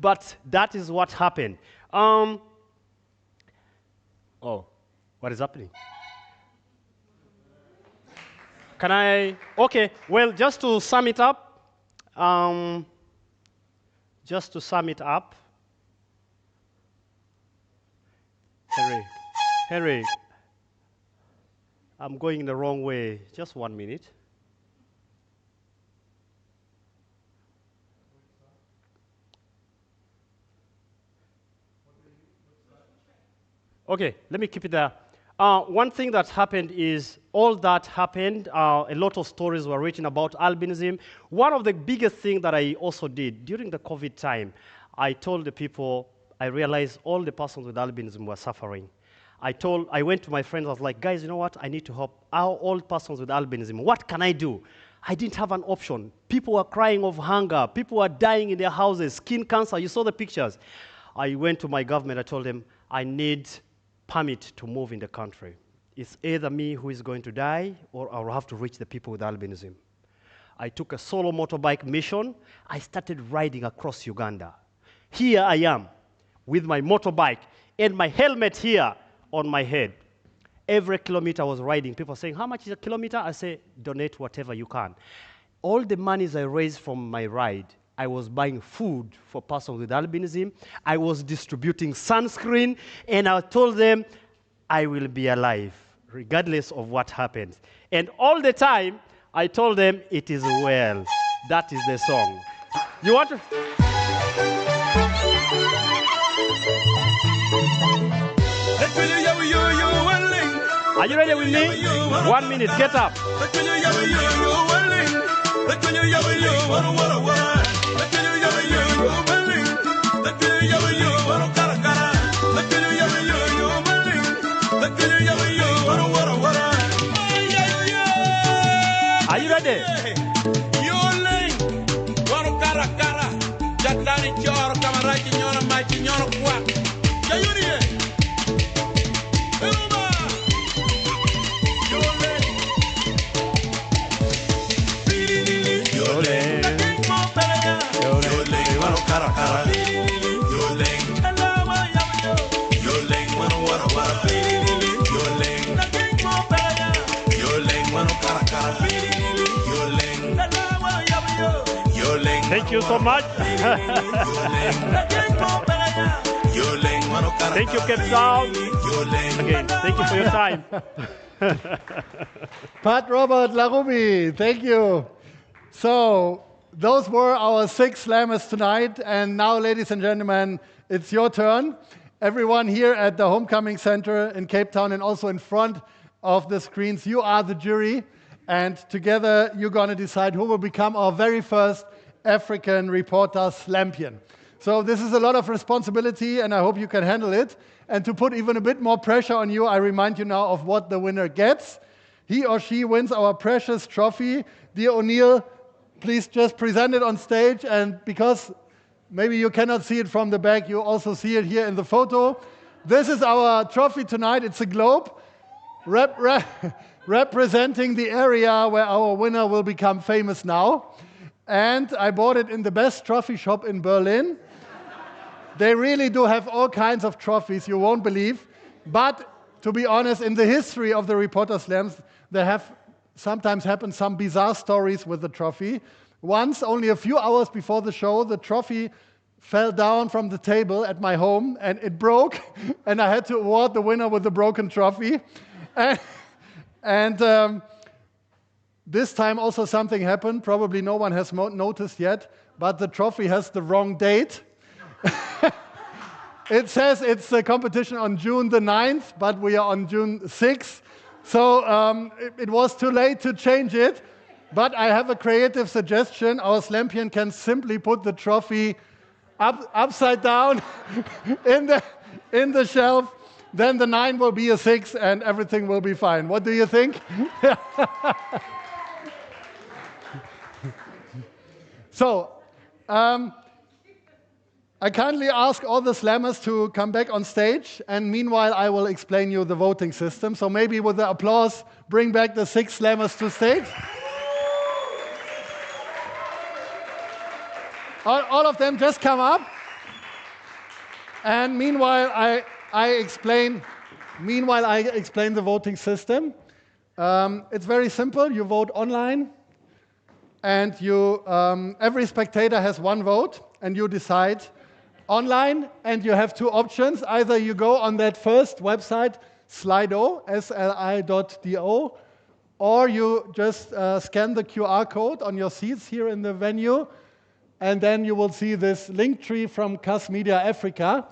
But that is what happened. Oh, what is happening? Can I? Okay, well, just to sum it up, Henry, I'm going the wrong way. Just 1 minute. Okay, let me keep it there. One thing that happened is all that happened, a lot of stories were written about albinism. One of the biggest things that I also did during the COVID time, I told the people, I realized all the persons with albinism were suffering. I went to my friends, I was like, guys, you know what? I need to help all persons with albinism. What can I do? I didn't have an option. People were crying of hunger. People were dying in their houses, skin cancer. You saw the pictures. I went to my government. I told them, I need permit to move in the country. It's either me who is going to die or I'll have to reach the people with albinism. I took a solo motorbike mission. I started riding across Uganda. Here I am with my motorbike and my helmet here on my head. Every kilometer I was riding, people saying, how much is a kilometer? I say, donate whatever you can. All the monies I raised from my ride, I was buying food for persons with albinism. I was distributing sunscreen, and I told them, I will be alive, regardless of what happens. And all the time, I told them, it is well. That is the song. You want to? Are you ready with me? 1 minute, get up. Are you ready? Thank you so much. Thank you, Cape Town. Again, thank you for your time. Pat, Robert, Larubi, thank you. So, those were our 6 slammers tonight, and now, ladies and gentlemen, it's your turn. Everyone here at the Homecoming Center in Cape Town and also in front of the screens, you are the jury, and together you're going to decide who will become our very first African reporter slampion. So this is a lot of responsibility, and I hope you can handle it. And to put even a bit more pressure on you, I remind you now of what the winner gets. He or she wins our precious trophy. Dear O'Neill, please just present it on stage, and because maybe you cannot see it from the back, you also see it here in the photo. This is our trophy tonight. It's a globe representing the area where our winner will become famous now. And I bought it in the best trophy shop in Berlin. They really do have all kinds of trophies, you won't believe. But to be honest, in the history of the Reporter Slams, there have sometimes happened some bizarre stories with the trophy. Once, only a few hours before the show, the trophy fell down from the table at my home and it broke, and I had to award the winner with the broken trophy. And this time also something happened, probably no one has noticed yet, but the trophy has the wrong date. It says it's a competition on June the 9th, but we are on June 6th. So it was too late to change it, but I have a creative suggestion. Our Slampion can simply put the trophy upside down in the shelf. Then the 9 will be a 6 and everything will be fine. What do you think? So, I kindly ask all the slammers to come back on stage, and meanwhile I will explain you the voting system. So maybe with the applause, bring back the 6 slammers to stage. All of them just come up. And meanwhile I explain the voting system. It's very simple. You vote online, and every spectator has 1 vote, and you decide online, and you have 2 options. Either you go on that first website, Slido, sli.do, or you just scan the QR code on your seats here in the venue, and then you will see this link tree from CAS Media Africa.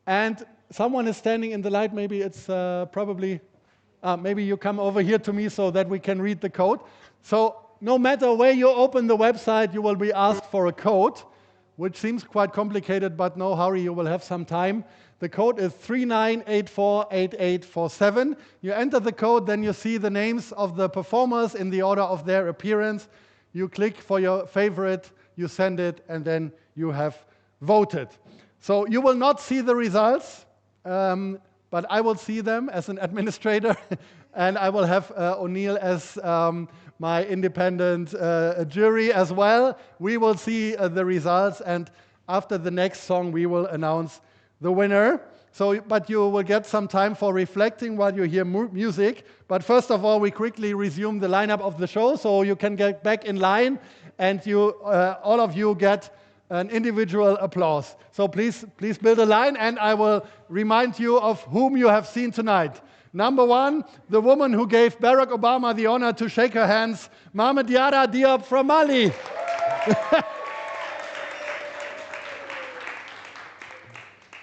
And someone is standing in the light. Maybe it's maybe you come over here to me so that we can read the code. So no matter where you open the website, you will be asked for a code, which seems quite complicated, but no hurry, you will have some time. The code is 39848847. You enter the code, then you see the names of the performers in the order of their appearance. You click for your favorite, you send it, and then you have voted. So you will not see the results, but I will see them as an administrator, and I will have O'Neill as my independent jury as well. We will see the results, and after the next song, we will announce the winner. So, but you will get some time for reflecting while you hear music. But first of all, we quickly resume the lineup of the show, so you can get back in line, and all of you get an individual applause. So please build a line, and I will remind you of whom you have seen tonight. Number 1, the woman who gave Barack Obama the honor to shake her hands, Mamadiarra Diop from Mali.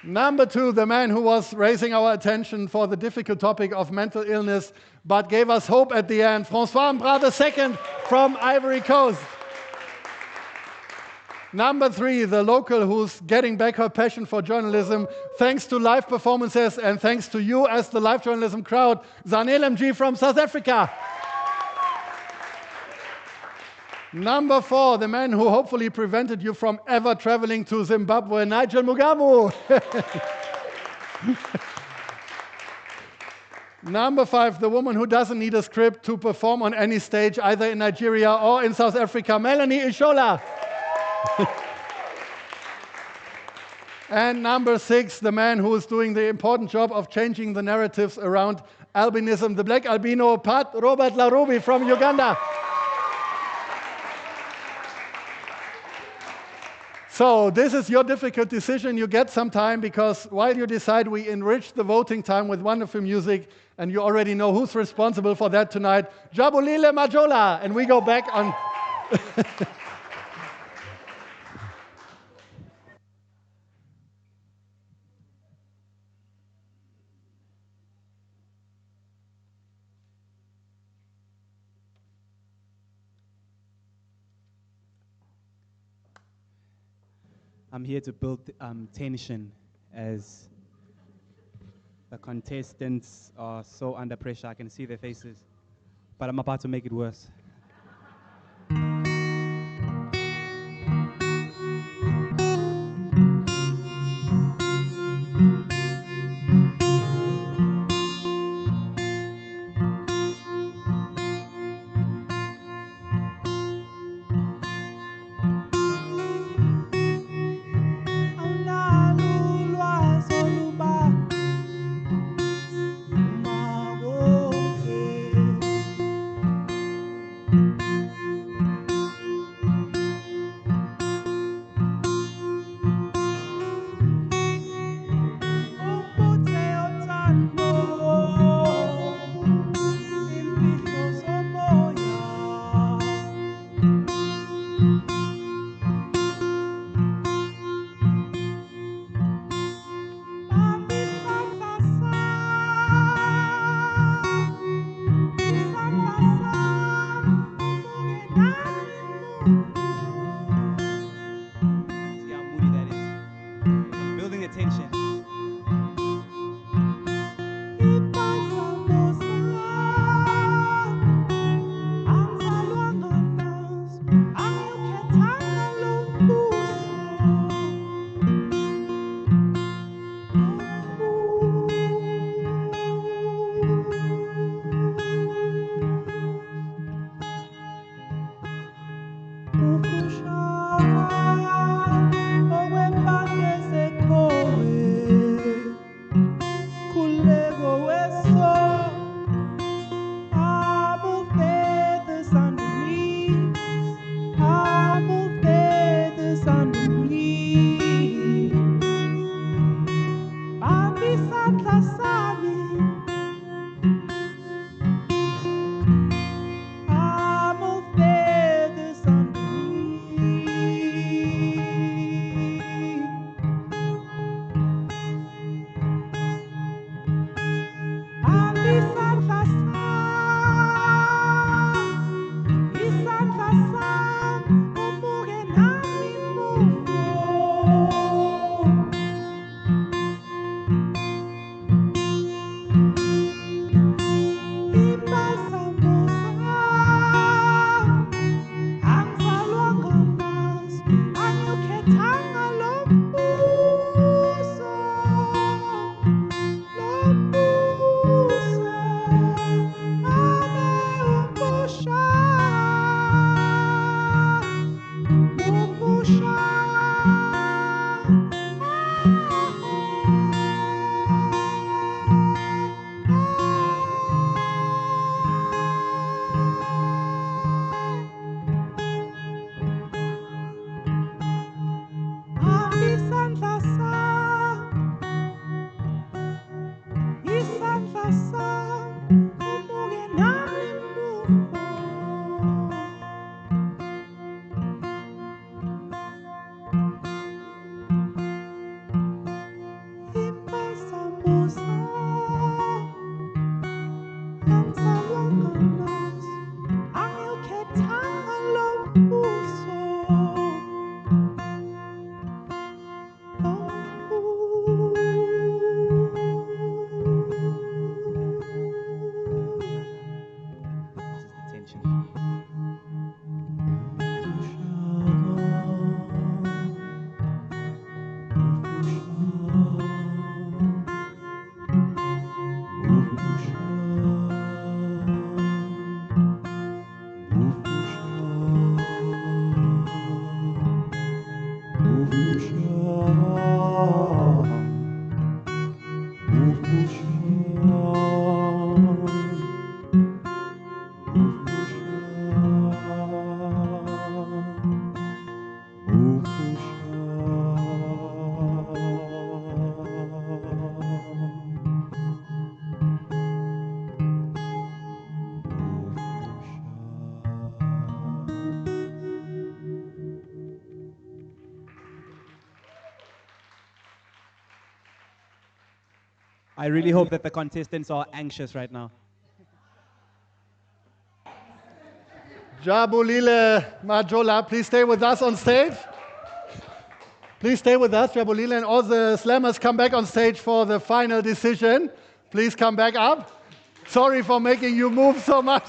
Number 2, the man who was raising our attention for the difficult topic of mental illness, but gave us hope at the end, François II from Ivory Coast. Number 3, the local who's getting back her passion for journalism, thanks to live performances and thanks to you as the live journalism crowd, Zanele from South Africa. Number 4, the man who hopefully prevented you from ever traveling to Zimbabwe, Nigel Mugamu. Number 5, the woman who doesn't need a script to perform on any stage, either in Nigeria or in South Africa, Melony Ishola. And number 6, the man who is doing the important job of changing the narratives around albinism, the black albino, Robert Larubi from Uganda. So this is your difficult decision. You get some time, because while you decide, we enrich the voting time with wonderful music, and you already know who's responsible for that tonight, Jabulile Majola, and we go back on. I'm here to build tension as the contestants are so under pressure. I can see their faces, but I'm about to make it worse. I really hope that the contestants are anxious right now. Jabulile Majola, please stay with us on stage. Please stay with us, Jabulile, and all the slammers come back on stage for the final decision. Please come back up. Sorry for making you move so much.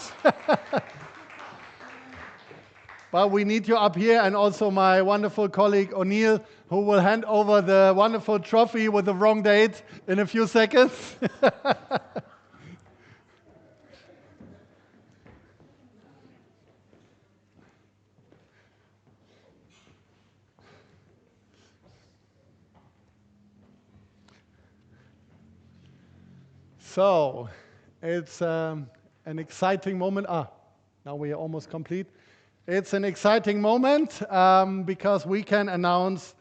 But we need you up here, and also my wonderful colleague O'Neill, who will hand over the wonderful trophy with the wrong date in a few seconds. So, it's an exciting moment. Now we are almost complete. It's an exciting moment because we can announce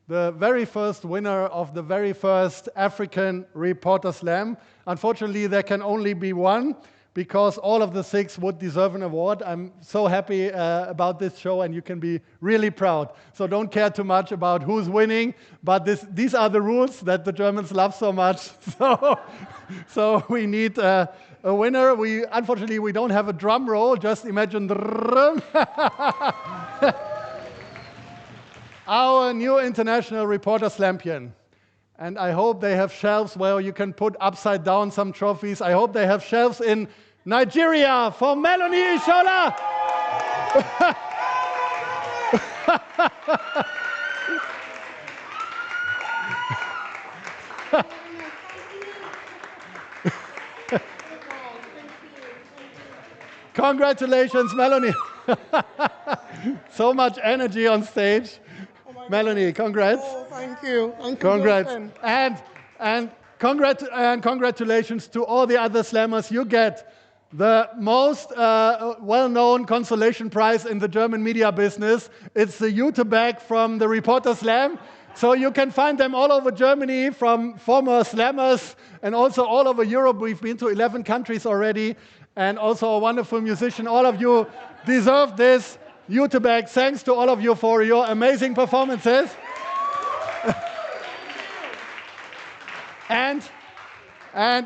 the very first winner of the very first African Reporter Slam. Unfortunately, there can only be one because all of the 6 would deserve an award. I'm so happy about this show, and you can be really proud. So don't care too much about who's winning, but these are the rules that the Germans love so much. So we need a winner. Unfortunately, we don't have a drum roll. Just imagine the drum. Our new international reporter slampion. And I hope they have shelves where you can put upside down some trophies. I hope they have shelves in Nigeria for Melony Ishola. Congratulations, Melony. So much energy on stage. Melony, congrats. Oh, thank you. Congrats. And congratulations to all the other slammers. You get the most well-known consolation prize in the German media business. It's the Jute bag from the Reporter Slam. So you can find them all over Germany from former slammers and also all over Europe. We've been to 11 countries already, and also a wonderful musician. All of you deserve this Jute bag. Thanks to all of you for your amazing performances. And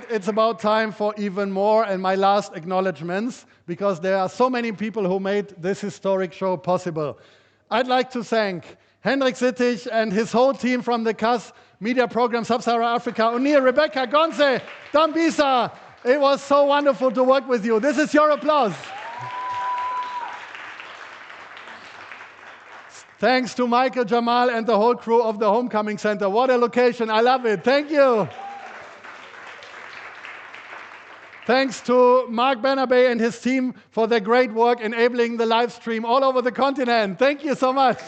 it's about time for even more, and my last acknowledgements, because there are so many people who made this historic show possible. I'd like to thank Hendrik Sittich and his whole team from the CAS Media Program Sub-Saharan Africa, O'Neill, Rebecca, Gonze, Dambisa. It was so wonderful to work with you. This is your applause. Thanks to Michael, Jamal, and the whole crew of the Homecoming Center. What a location. I love it. Thank you. Thanks to Mark Bernabe and his team for their great work enabling the live stream all over the continent. Thank you so much.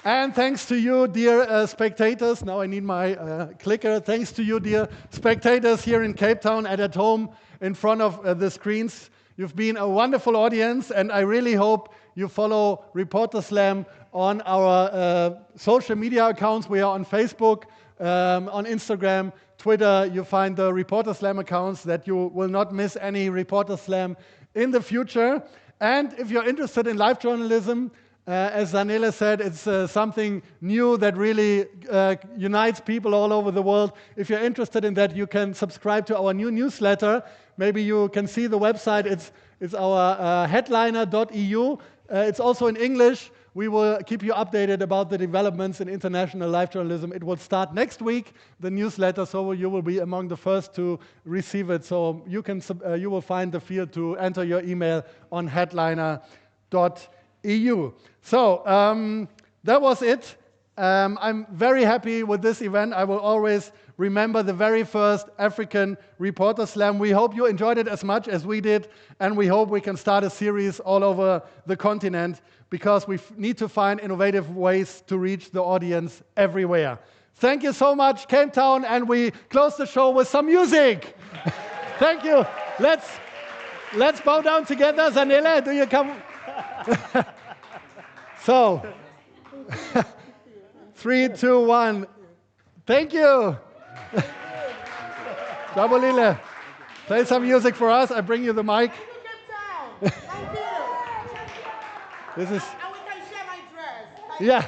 And thanks to you, dear spectators. Now I need my clicker. Thanks to you, dear spectators here in Cape Town and at home in front of the screens. You've been a wonderful audience, and I really hope you follow Reporter Slam on our social media accounts. We are on Facebook, on Instagram, Twitter. You find the Reporter Slam accounts that you will not miss any Reporter Slam in the future. And if you're interested in live journalism, as Zanele said, it's something new that really unites people all over the world. If you're interested in that, you can subscribe to our new newsletter. Maybe you can see the website. It's our headliner.eu. It's also in English. We will keep you updated about the developments in international live journalism. It will start next week, the newsletter, so you will be among the first to receive it. So you will find the field to enter your email on headliner.eu. So that was it. I'm very happy with this event. I will always remember the very first African Reporter Slam. We hope you enjoyed it as much as we did, and we hope we can start a series all over the continent, because we need to find innovative ways to reach the audience everywhere. Thank you so much, Cape Town, and we close the show with some music. Thank you. Let's bow down together. Zanele, do you come? So, 3, 2, 1. Thank you. Jabolile, play some music for us. I bring you the mic. This is. And we can share my dress. Yeah.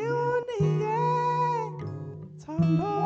iunike thando